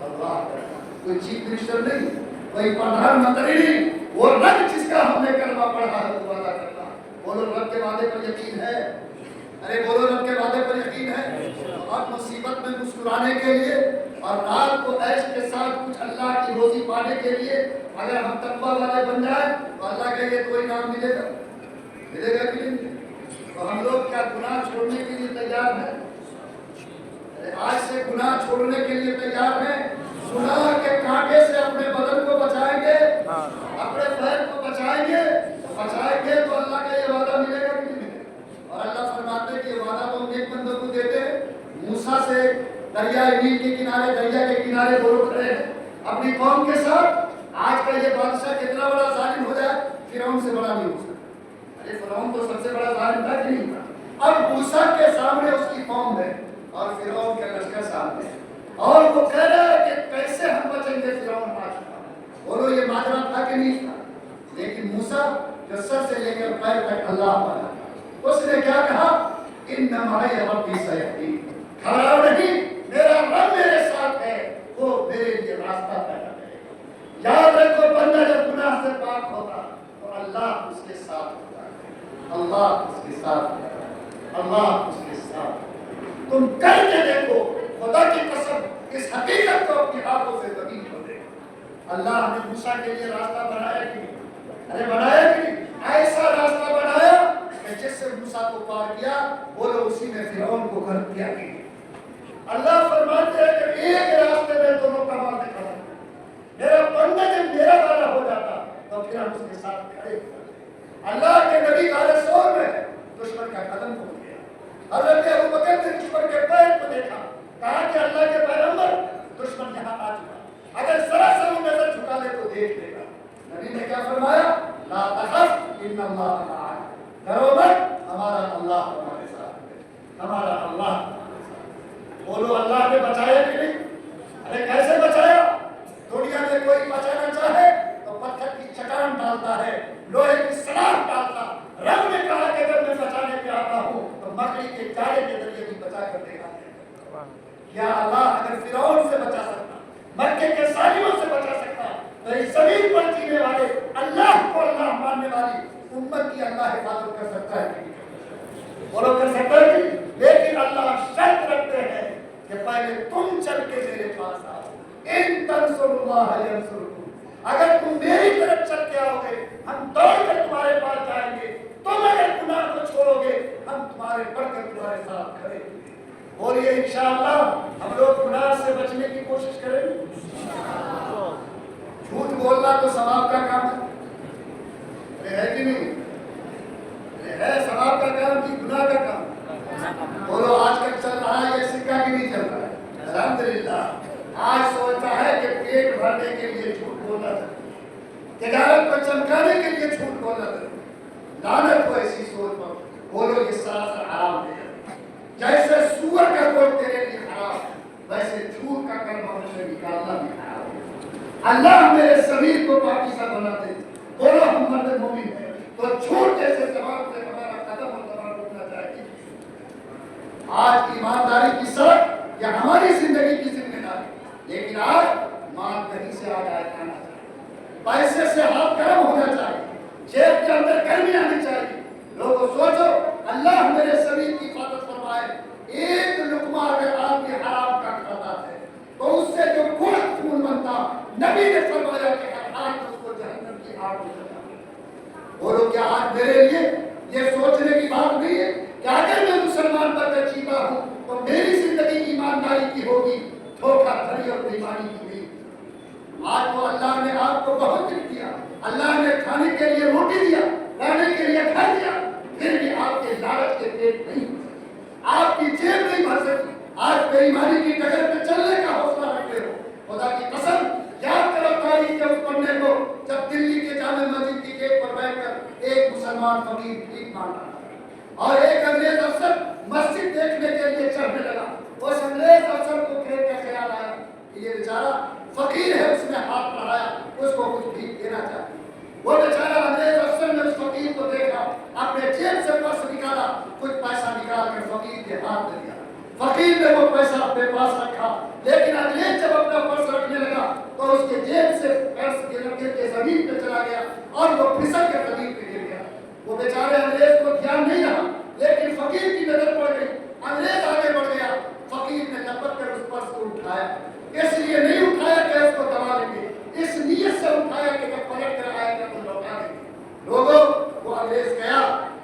अल्लाह कर रहा है। कोई चीफ मिनिस्टर नहीं, कोई प्रधानमंत्री नहीं, वो रब जिसका हमने कलमा पढ़ा है वो वादा कर रहा है। बोलो, रब के वादे पर यकीन है? अरे बोलो, रब के वादे पर यकीन है? और मुसीबत में मुस्कुराने के लिए और रात को ऐश के साथ कुछ अल्लाह की रोजी पाने के लिए अगर हम तकवा वाले बन जाए तो अल्लाह के लिए कोई नाम मिलेगा कि नहीं? तो हम लोग क्या गुनाह छोड़ने के लिए तैयार हैं? आज से गुनाह छोड़ने के लिए तैयार हैं? गुनाह के कांटे से अपने बदन को बचाएंगे, अपने पैर को बचाएंगे, तो अल्लाह का ये वादा मिलेगा कि नहीं मिलेगा? और अल्लाह फरमाते हैं कि ये वादा तो हम एक बंदे को देते हैं। मूसा से दरिया नील के किनारे, दरिया के किनारे बोलो खड़े हैं अपनी कौम के साथ। आज का ये बादशाह कितना बड़ा जालिम हो जाए, फिरौन से बड़ा नहीं हो सकता। अरे फिरौन तो सबसे बड़ा जालिम था कि नहीं था? अब मूसा के सामने उसकी कौम है और फिरौन के लश्कर सामने है, और वो कह रहा है कि कैसे हम बचेंगे, फिरौन आ चुका है। बोलो, ये माजरा था कि नहीं था? लेकिन मूसा जो सर से लेकर पैर तक अल्लाह वाला, उसने क्या कहा? इन्ना माई रब्बी सयहदीन, घबराओ नहीं, मेरा रब मेरे साथ है, वो मेरे लिए रास्ता पैदा करेगा। याद रखो, बंदा जब गुनाह से पाक होता तो अल्लाह उसके साथ होता है, अल्लाह उसके साथ होता है, अल्लाह उसके साथ। तुम करके देखो, खुदा की कसम, इस हकीकत को अपनी आंखों से यकीन हो देखो। अल्लाह ने मूसा के लिए रास्ता बनाया कि नहीं? अरे बनाया कि नहीं? ऐसा रास्ता बनाया कि जिससे मूसा को पार किया, बोलो उसी ने फिरौन को गर्क किया कि नहीं? अल्लाह फरमाते हैं कि एक रास्ते में दोनों कमाल दिखा, मेरा बंदा जब मेरा वाला हो जाता तो फिर हम उसके साथ खड़े। अल्लाह के नबी गाले सोर में दुश्मन का कदम टूट गया। हज़रत अबू बकर ने दुश्मन के पैर को देखा, कहा कि अल्लाह के पैगंबर, दुश्मन यहाँ आ चुका, अगर जरा सा वो नजर झुका ले तो देख लेगा। नबी ने क्या फरमाया? ला तखफ इन्नल्लाह मअना, डरो मत, हमारा अल्लाह हमारे साथ है, हमारा अल्लाह हमारे साथ है। बोलो, अल्लाह ने बचाया कि नहीं? अरे कैसे बचाया? दुनिया में कोई बचाना चाहे तो पत्थर की चट्टान डालता है, लोहे की सलाख डालता। रब ने कहा कि अगर मैं बचाने पे आता हूँ तो मकड़ी के जाले के जरिए भी बचा कर देगा। या अल्लाह अगर फिरौन से बचा सकता, मक्के के सालियों से बचा सकता, तो इस जमीन पर जीने वाले अल्लाह को अल्लाह मानने वाली उम्मत की अल्लाह हिफाजत कर सकता है। बोलो, कर सकता है? लेकिन अल्लाह शर्त रखते हैं कि पहले तुम चल के मेरे पास आओ। इन तंसुरुल्लाह यंसुरकुम, अगर तुम मेरी तरफ चल के आओगे हम दौड़ कर तुम्हारे पास जाएंगे, तुम अगर गुनाह को छोड़ोगे हम तुम्हारे बढ़कर तुम्हारे साथ खड़े होंगे। बोलिए इंशाअल्लाह हम लोग गुनाह से बचने की कोशिश करेंगे। झूठ बोलना तो सवाब का काम है कि नहीं? है सवाब का काम कि गुनाह का काम? बोलो, आजकल चल रहा है ये सिक्का कि नहीं चल रहा है? अल्हम्दुलिल्लाह, आज सोचता है कि पेट भरने के लिए झूठ बोलना चाहिए, तिजारत को चमकाने के लिए झूठ बोलना चाहिए। लानत हो ऐसी सोच पर। बोलो, ये सरासर हराम है। जैसे सूअर का गोश्त तेरे लिए हराम, वैसे झूठ का कर्म हमसे निकालना भी हराम है। अल्लाह मेरे शरीर को पाकीज़ा बना दे। बोलो, हम मर्द मोमिन हैं तो झूठ जैसे जवाब से हमारा कदम और जवाब रुकना चाहिए। आज ईमानदारी की सड़क या हमारी जिंदगी की जिम्मेदारी, लेकिन आज माल कहीं से आ जाए खाना चाहिए, पैसे से हाथ गर्म होना चाहिए, जेब के अंदर गर्मी आनी चाहिए। लोगों सोचो, अल्लाह मेरे शरीर की हिफाजत फरमाए। एक लुकमा अगर आदमी हराम का खाता है तो उससे जो खून बनता, नबी ने फरमाया कि हर हाथ उसको जहन्नम की आग में जला। बोलो, क्या आज मेरे लिए ये सोचने की बात नहीं है कि अगर मैं मुसलमान पर चीता हूँ तो मेरी जिंदगी ईमानदारी की होगी, आपकी जेब नहीं भर सकी, आज बेईमानी की डगर पे चलने का हौसला रखते हो। खुदा की कसम, याद करो तारीख के उस पन्ने को जब दिल्ली के जामे मस्जिद की गेट पर बैठकर एक मुसलमान फकीर भीख मांग रहा था और एक अंग्रेज अफसर मस्जिद देखने के लिए चढ़ने लगा। उस अंग्रेज अफसर को देख कर ख्याल आया कि ये बेचारा फकीर है, उसने हाथ बढ़ाया, उसको कुछ भीख देना चाहिए। वो बेचारा अंग्रेज अफसर ने उस फकीर को देखा, अपने जेब से पर्स निकाला, कुछ पैसा निकाल कर फकीर के हाथ में दिया। फकीर ने वो पैसा अपने पास रखा, लेकिन अंग्रेज जब अपना पर्स रखने लगा तो उसके जेब से पर्स गिर के जमीन पे चला गया और वो फिसल के जमीन पे गिर गया। वो बेचारे अंग्रेज को ध्यान नहीं रहा, लेकिन फकीर की नजर पड़ गई। अंग्रेज आगे बढ़ गया, फकीर ने लपक कर उस पर्स को उठाया। इसलिए नहीं उठाया कि उसको दबा लेंगे, इस नीयत से उठाया कि जब पलट कर आएगा तो लौटा देंगे। लोगों, वो अंग्रेज गया,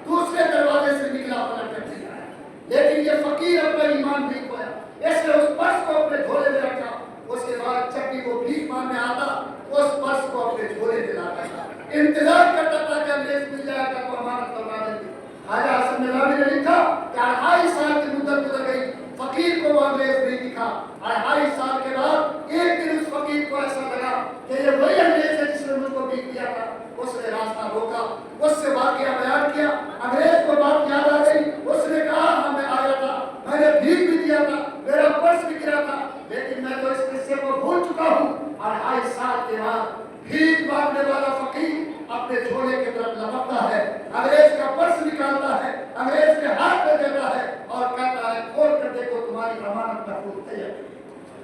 दूसरे दरवाजे से निकला, पलट कर नहीं आया, लेकिन ये फकीर अपना ईमान नहीं खोया, इसने उस पर्स को अपने झोले में रखा। उसके बाद जब भी वो भीख मांगने आता, उस पर्स को अपने झोले में लाता था, इंतजार करता था कि अंग्रेज मिल जाएगा तो अमानत करवा देंगे। ख्वाजा हसन निजामी ने लिखा कि 2.5 साल की मुद्दत गुजर गई, फकीर को वो अंग्रेज नहीं दिखा। 2.5 साल के बाद एक दिन उस फकीर को ऐसा लगा कि ये वही अंग्रेज है जिसने मुझको भीख दिया था। उसने रास्ता रोका, उससे वाकया बयान किया। अंग्रेज को बात याद आ गई, उसने कहा हाँ मैं आया था, मैंने भीख भी दिया था, मेरा पर्स भी गिरा था, लेकिन मैं तो इस किस्से को भूल चुका हूँ। 2.5 साल के बाद भीख मांगने वाला फकीर अपने झोले की तरफ लपकता है, अंग्रेज का पर्स निकालता है, अंग्रेज के हाथ में देता है और कहता है खोल कर देखो तुम्हारी अमानत महफूज है।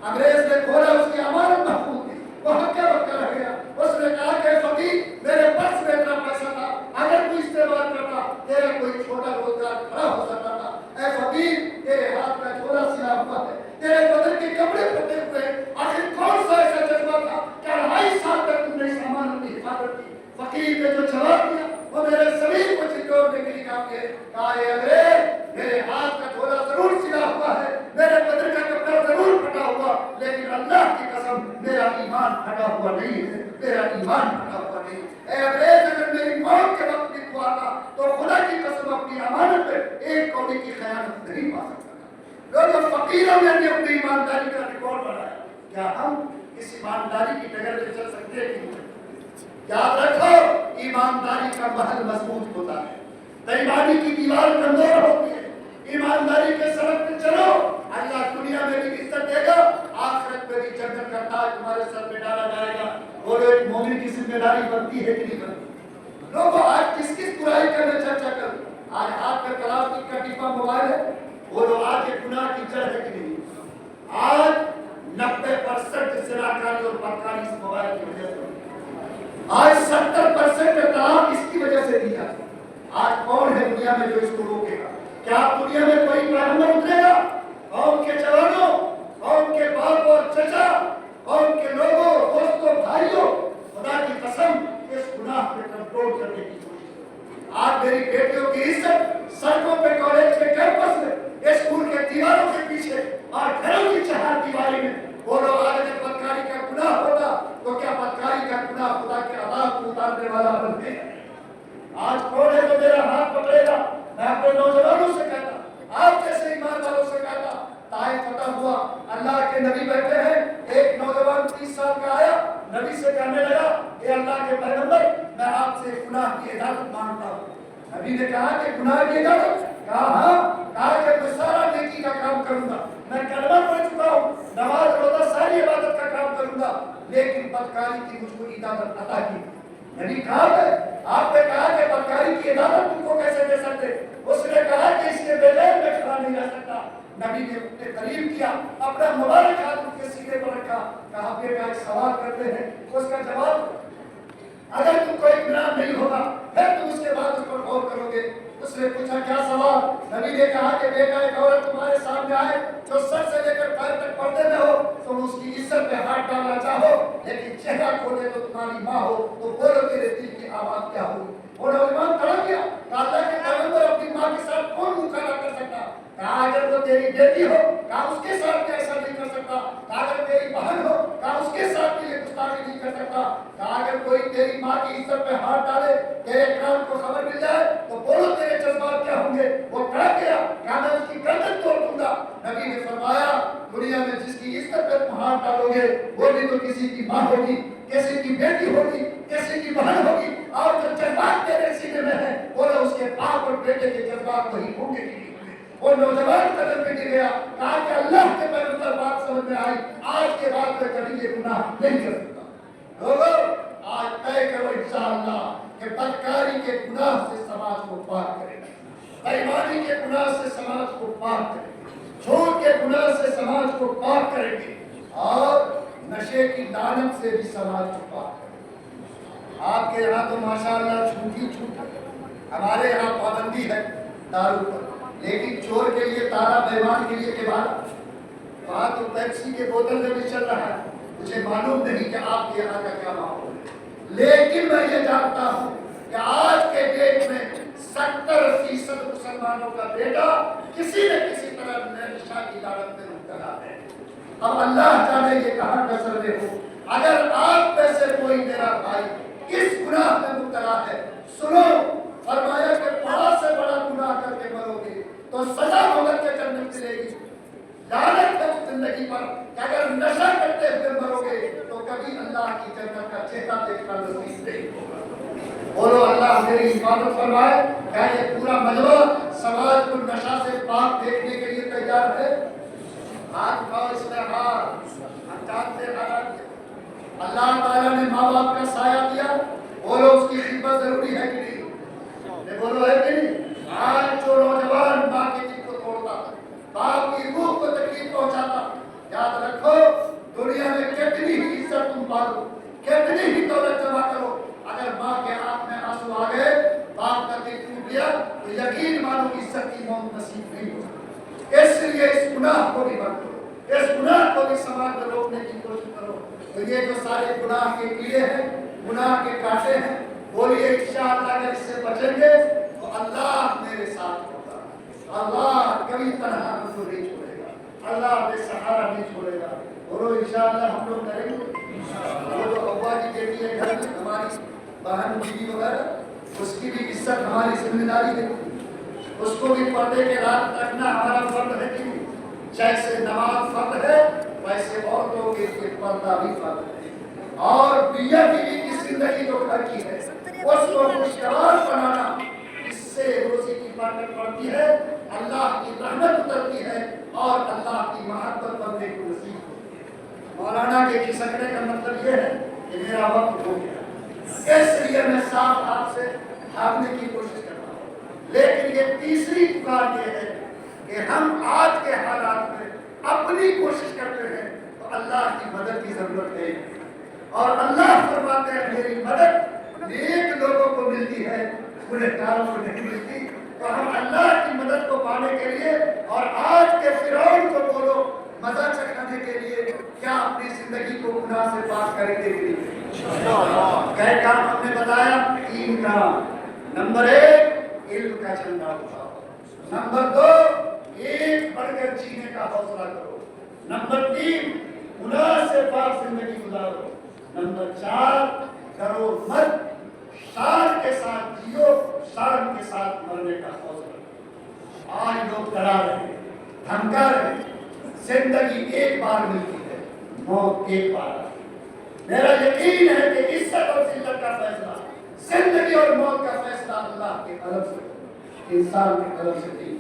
अंग्रेज ने खोला, उसकी अमानत महफूज थी, वो हक्का बक्का रह गया। उसने कहा कि फकीर मेरे पर्स में इतना पैसा था, अगर तू इस्तेमाल करता तेरा कोई छोटा रोजगार खड़ा हो सकता था। ऐ फकीर, तेरे हाथ में झोला सिला हुआ है, तेरे बदन के कपड़े फटे हुए, आखिर कौन सा ऐसा जज्बा था कि 2.5 साल तक तुमने इस अमानत की हिफाजत की। फकीर ने जो जवाब दिया वो मेरे शरीर को चितौड़ने के लिए कहा अंग्रेज मेरे हाथ का झोला जरूर सिला हुआ है, मेरे बदन का कपड़ा जरूर फटा हुआ, लेकिन अल्लाह की कसम मेरा ईमान फटा हुआ नहीं है, मेरा ईमान फटा हुआ नहीं। ऐ अंग्रेज, अगर मेरी मौत के वक्त भी तू आता तो खुदा की कसम अपनी अमानत पे एक कौड़ी की खयानत नहीं पा सकता। लोगों, फकीरों ने भी अपनी ईमानदारी का रिकॉर्ड बनाया। क्या हम इस ईमानदारी की डगर पे चल सकते हैं कि नहीं? याद रखो, ईमानदारी का महल मजबूत होता है, बेईमानी की दीवार कमजोर होती है। ईमानदारी के सड़क पे चलो, अल्लाह दुनिया में भी इज्जत देगा, आखिरत में भी जन्नत का ताज तुम्हारे सर पे डाला जाएगा। बोलो, एक मोमिन की जिम्मेदारी बनती है कि नहीं बनती? लोगों, आज किस किस बुराई का मैं चर्चा करूं? आज हाथ में प्लास्टिक का डिब्बा मोबाइल है, बोलो आज ये गुनाह की जड़ है कि नहीं? आज 90% ज़िनाकारी और बदकारी इस मोबाइल की वजह से, आज 70% तलाक इसकी वजह से दिया। आज कौन है दुनिया में जो इसको रोकेगा? क्या दुनिया में कोई पैगंबर उतरेगा? कौम के जवानों, कौम के बाप और चचा, कौम के लोगों, दोस्तों, भाइयों, खुदा की कसम इस गुनाह पे कंट्रोल करने की कोशिश। आज मेरी बेटियों की इज्जत सड़कों पे, कॉलेज के कैंपस में, स्कूल के दीवारों के पीछे और घरों की चहारदीवारी में, बोलो आज अगर बदकारी का गुनाह होता तो क्या बदकारी का गुनाह खुदा के अज़ाब को उतारने वाला बनते? आज कौन है जो मेरा हाथ पकड़ेगा? मैं अपने नौजवानों से कहता, आप जैसे ईमान वालों से कहता, ताइफ फतह हुआ, अल्लाह के नबी बैठे हैं, एक नौजवान 30 साल का आया, नबी से कहने लगा, ये अल्लाह के पैगंबर, मैं आपसे गुनाह की इजाजत मांगता हूँ। नबी ने कहा कि गुनाह की इजाजत? कहा हाँ। कहा कि मैं सारा नेकी का काम करूंगा, मैं कलमा पढ़ चुका हूँ, नमाज रोजा सारी इबादत का काम करूंगा, लेकिन बदकारी की मुझको इजाजत अता की। नबी कहा है, आपने कहा कि बदकारी की इजाजत तुमको कैसे दे सकते? उसने कहा कि इसके बगैर मैं खड़ा नहीं रह सकता। नबी ने उसके करीब किया, अपना मुबारक हाथ उसके सीने पर रखा, कहा बेटा एक सवाल करते हैं, उसका जवाब अगर तुमको इत्मीनान नहीं होगा फिर तुम उसके बाद उस पर गौर करोगे। उसने पूछा क्या सवाल? नबी ने कहा कि बेटा एक औरत तुम्हारे सामने आए जो सर से लेकर पैर तक पर्दे में हो, तुम उसकी इज्जत पे हाथ डालना चाहो, लेकिन चेहरा खोले तो तुम्हारी माँ हो, तो बोलो तेरे दिल की आवाज क्या होगी? वो नौजवान तड़प गया, अल्लाह के पैगंबर अपनी माँ के साथ कौन मुकाबला कर सकता? कहा अगर वो तेरी बेटी हो, कहा उसके साथ भी ऐसा नहीं कर सकता। कहा अगर तेरी बहन हो, कहा उसके साथ भी ये गुस्ताखी नहीं कर सकता। कहा अगर कोई तेरी माँ की इज्जत पे हाथ डाले, तेरे कान को खबर मिल जाए, तो बोलो तेरे जज्बात क्या होंगे? वो तड़प गया, कहा मैं उसकी गर्दन तोड़ दूंगा। बाप और बेटे के जज्बात वही होंगे कि नहीं। वो नौजवान कदम पे गिर गया, कहा कि अल्लाह के पैगंबर बात समझ में आई, आज के बाद मैं कभी ये गुनाह नहीं कर सकता। लोगों आज तय करो इंशाअल्लाह कि बदकारी के गुनाह से समाज को पाक करेंगे, बेईमानी के गुनाह से समाज को पाक करेंगे, झूठ के गुनाह से समाज को पाक करेंगे और नशे की लानत से भी समाज को पाक करेंगे। आपके यहाँ तो माशाअल्लाह छूट ही छूट है, हमारे यहाँ पाबंदी है दारू पर, लेकिन चोर के लिए ताला, बेईमान के लिए केवाड़ा। वहाँ तो पेप्सी के बोतल में भी चल रहा है। मुझे मालूम नहीं कि आपके यहाँ का क्या माहौल है, लेकिन मैं ये जानता हूँ कि आज के डेट में 70% मुसलमानों का बेटा किसी न किसी तरह नशा की लानत में मुब्तला है। अब अल्लाह जाने ये कहाँ कसर में हो। अगर आप में से कोई मेरा भाई इस गुनाह में मुब्तला है, सुनो, फरमाया कि बड़ा से बड़ा गुनाह करके मरोगे तो सजा भुगत के जन्नत मिलेगी। लानत है उस जिंदगी पर कि अगर नशा करते हुए मरोगे तो कभी अल्लाह की जन्नत का चेहरा देखना नसीब नहीं होगा। बोलो अल्लाह मेरी हिफाजत फरमाए। क्या ये पूरा मजमा समाज को नशा से पाक देखने के लिए तैयार है? हाथ उठाओ, इसमें हाथ। हम जानते हैं अल्लाह ताला ने माँ बाप का साया दिया, बोलो उसकी खिदमत जरूरी है कि नहीं? बोलो है कि नहीं? आज जो नौजवान माँ के दिल को तोड़ता, बाप की रूह को तकलीफ पहुंचाता, याद रखो दुनिया में कितनी ही इज्जत तुम पालो, कितनी ही दौलत जमा करो, अगर माँ के हाथ में आंसू आ गए, बाप का दिल टूट गया, तो यकीन मानो इज्जत की मौत नसीब नहीं होगी। इसलिए इस गुनाह को भी बंद करो, इस गुनाह को भी समाज में रोकने की कोशिश करो। तो ये जो सारे गुनाह के कीड़े हैं, गुनाह के कांटे हैं, बोलिए इंशाअल्लाह अगर इससे बचेंगे तो अल्लाह मेरे साथ होगा, अल्लाह कभी तन्हा हमको नहीं छोड़ेगा, अल्लाह बेसहारा नहीं छोड़ेगा। बोलो इंशाअल्लाह हम लोग करेंगे। वो जो अब्बा की बेटी है घर में, हमारी बहन बीवी वगैरह, उसकी भी इज्जत हमारी जिम्मेदारी है, उसको भी पर्दे के रात रखना हमारा फर्ज है कि जैसे नमाज फर्ज है वैसे औरतों के लिए पर्दा भी फर्ज है। और मियां बीवी की जिंदगी जो घर की है उसको खुशहाल बनाना, इससे रोजी की बरकत बढ़ती है, अल्लाह की रहमत उतरती है और अल्लाह की मोहब्बत बनने को नसीब होती है। मौलाना के खिसकने का मतलब ये है कि मेरा वक्त हो गया, इसलिए मैं साफ हाथ से भागने की कोशिश कर रहा हूँ। लेकिन ये तीसरी पुकार ये है कि हम आज के हालात में अपनी कोशिश करते हैं तो अल्लाह की मदद की जरूरत है, और अल्लाह फरमाते हैं मेरी मदद नेक लोगों को मिलती है, गुनहगारों को नहीं मिलती। तो हम अल्लाह की मदद को पाने के लिए और आज के फिरौन को बोलो मजा चखाने के लिए क्या अपनी जिंदगी को गुनाह से पाक करने के लिए क्या काम हमने बताया? 3 काम। नंबर 1 इल्म का झंडा उठाओ, नंबर 2 एक बढ़कर जीने का हौसला करो, नंबर 3 गुनाह से पाक जिंदगी गुजारो, नंबर 4 करो मत, शान के साथ जियो, शान के साथ मरने का हौसला। आज लोग डरा रहे हैं, धमका रहे हैं, जिंदगी एक बार मिलती है, मौत एक बार। मेरा यकीन है कि इज्जत और जिल्लत का फैसला, जिंदगी और मौत का फैसला अल्लाह के कलम से, इंसान के कलम से नहीं।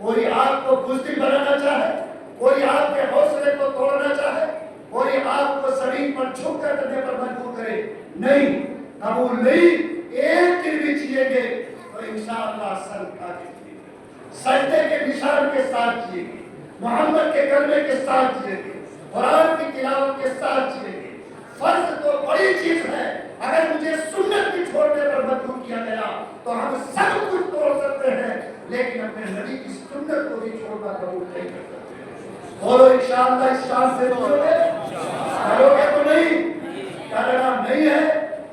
कोई आपको बुज़दिल बनाना चाहे, कोई आपके हौसले को तोड़ना चाहे, कोई आपको जमीन पर झुक कर करने पर मजबूर करे, नहीं, कबूल नहीं। एक दिन भी जिएंगे तो इंशाअल्लाह सर उठा के जिएंगे, सजदे के निशान के साथ जिएंगे, मोहम्मद के कलमे के साथ जिएंगे, कुरान की तिलावत के साथ जिएंगे। फर्ज तो बड़ी चीज है, अगर मुझे सुन्नत भी छोड़ने पर मजबूर किया गया तो हम सब कुछ तोड़ सकते हैं, लेकिन अपने नबी की सुन्नत को भी छोड़ना कबूल नहीं कर सकते। बोलो इंशाअल्लाह इस शान से बोलोगे, करोगे तो नहीं, करना नहीं है,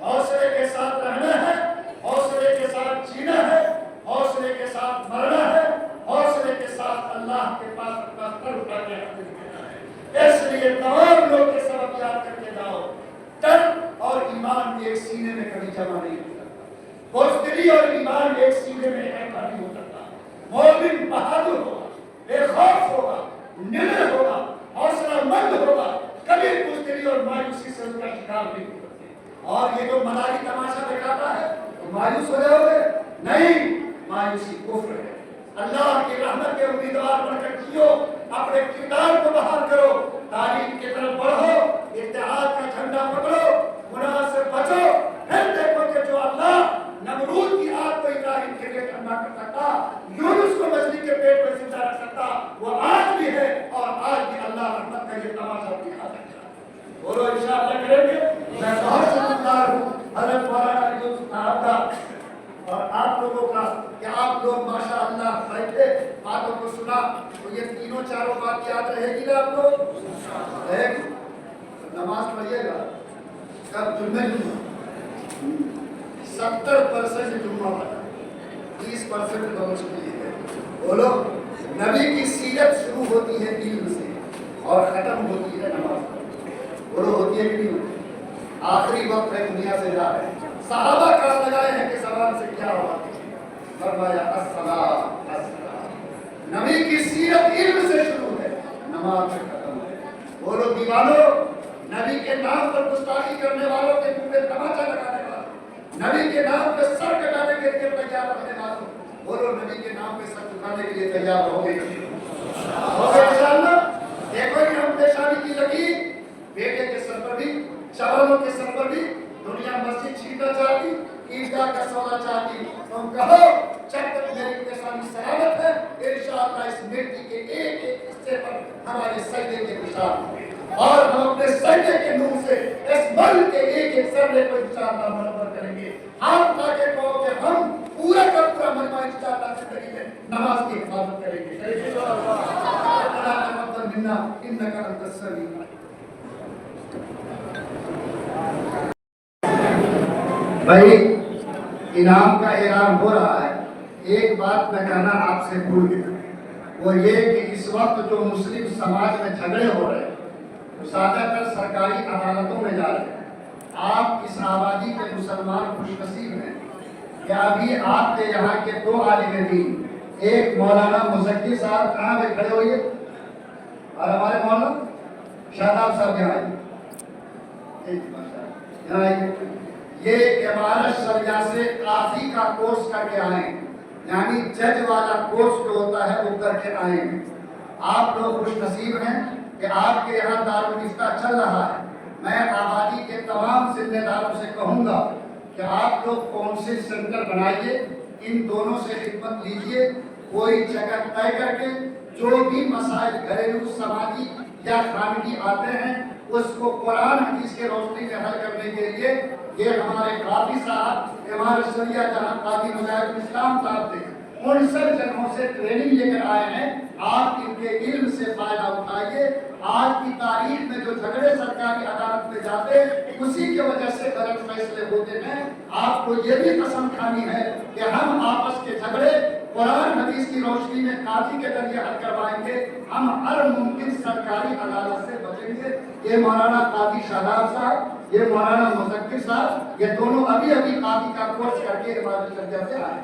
हौसले के साथ रहना है, हौसले के साथ जीना है, हौसले के साथ मरना है, हौसले के साथ अल्लाह के पास अपना सर उठा के हाजिर करना है। इसलिए तमाम लोग के सबक याद करके जाओ, डर और ईमान एक सीने में कभी जमा नहीं हो सकता, बुज़दिली और ईमान एक सीने में इकट्ठा नहीं हो सकता। मोमिन बहादुर होगा, बेखौफ होगा, निडर होगा, हौसलामंद होगा, कभी बुज़दिली और मायूसी से उसका शिकार नहीं हो सकते। और ये जो मलारी तमाशा दिखाता है तो मायूस हो जाओगे नहीं, मायूसी कुफ्र है। अल्लाह की रहमत के उम्मीदवार बनकर जियो, अपने किरदार को बहाल करो, तारीख की तरफ बढ़ो, इत्तेहाद का झंडा पकड़ो, गुनाह से बचो। फिर देखो कि जो अल्लाह नमरूद की आग को इब्राहिम के लिए ठंडा कर सकता, यूनुस को मछली के पेट में जिंदा रख सकता, वो आज भी है और आज भी अल्लाह रहमत का ये तमाशा दिखा सकता है। बोलो इंशाअल्लाह करेंगे। मैं बहुत शुक्रगुजार हूँ हज़रत मौलाना यूसुफ साहब का और आप लोगों का कि आप लोग माशाअल्लाह बैठे, बातों को सुना, तो ये तीनों चारों बात याद रहेगी ना आप लोग? नमाज पढ़िएगा कब? जुम्मे 70% जुम्मा पढ़ा, 30% बहुत मुश्किल है। बोलो, नबी की सीरत शुरू होती है इल्म से और खत्म होती है नमाज पर। बोलो, होती है कि नहीं होती? आखिरी वक्त है, दुनिया से जा रहे हैं। सहाबा का लगाए हैं कि जबान से क्या हुआ, फरमाया अस्सलाम अस्सलाम। नबी की सीरत इल्म से शुरू है, नमाज से खत्म है। बोलो दीवानो, नबी के नाम पर गुस्ताखी करने वालों के मुंह में तमाचा लगाने वालों, नबी के नाम पे सर कटाने के लिए तैयार रहने वालों, बोलो नबी के नाम पे सर झुकाने के लिए तैयार रहोगे इंशाअल्लाह। देखो ये हम पेशानी की लकीर, बेटे के सर पर भी, जवानों के सर पर भी। दुनिया मस्जिद छीनना चाहती, ईदगाह का सौदा चाहती, तुम कहो जब तक मेरी पेशानी सलामत है इंशाअल्लाह इस मिट्टी के एक एक हिस्से पर हमारे सजदे के निशान होंगे और हम अपने सजदे के नूर से इस मुल्क के एक एक सरले को इंशाअल्लाह मुनव्वर करेंगे। हम ताकि कहो कि हम पूरा का पूरा मजमा इंशाअल्लाह जिंदगी में नमाज की हिफाजत करेंगे। इन्नका अंतस समीउल अलीम। भाई इनाम का ऐलान हो रहा है। एक बात मैं कहना आपसे भूल गया, वो ये कि इस वक्त जो मुस्लिम समाज में झगड़े हो रहे हैं ज्यादातर सरकारी अदालतों में जा रहे हैं। आप इस आबादी के मुसलमान खुशनसीब हैं कि अभी आपके यहाँ के 2 आलिम दीन, एक मौलाना मुज़क्किर साहब कहाँ पे खड़े हुए और हमारे मौलाना शादाब साहब यहाँ आए। ये इमारत शरिया से काजी का कोर्स करके आए, यानी जज वाला कोर्स जो होता है वो करके आए हैं। आप लोग खुशनसीब हैं कि आपके यहाँ दारुल इफ्ता चल रहा है। मैं आबादी के तमाम जिम्मेदारों से कहूँगा कि आप लोग काउंसिल सेंटर बनाइए, इन दोनों से खिदमत लीजिए, कोई जगह तय करके जो भी मसाइल घरेलू समाजी या खानगी आते हैं उसको कुरान हदीस के रोशनी में हल करने के लिए ये हमारे काजी साहब, हमारे शरिया जहाँ काजी मुजाहिदुल इस्लाम साहब थे, उन सब जगहों से ट्रेनिंग लेकर आए हैं। आप इनके इल्म से फायदा उठाइए। आज की तारीख में जो झगड़े सरकारी अदालत में जाते उसी की वजह से गलत फैसले होते हैं। आपको ये भी कसम खानी है कि हम आपस के झगड़े कुरान हदीस की रोशनी में काजी के जरिए हल करवाएंगे। हम हर मुमकिन सरकारी अदालत से बचेंगे। ये मौलाना काजी शादाब साहब, ये मौलाना मुज़क्किर साहब, ये दोनों अभी अभी काजी का कोर्स करके हमारे शरिया से आए।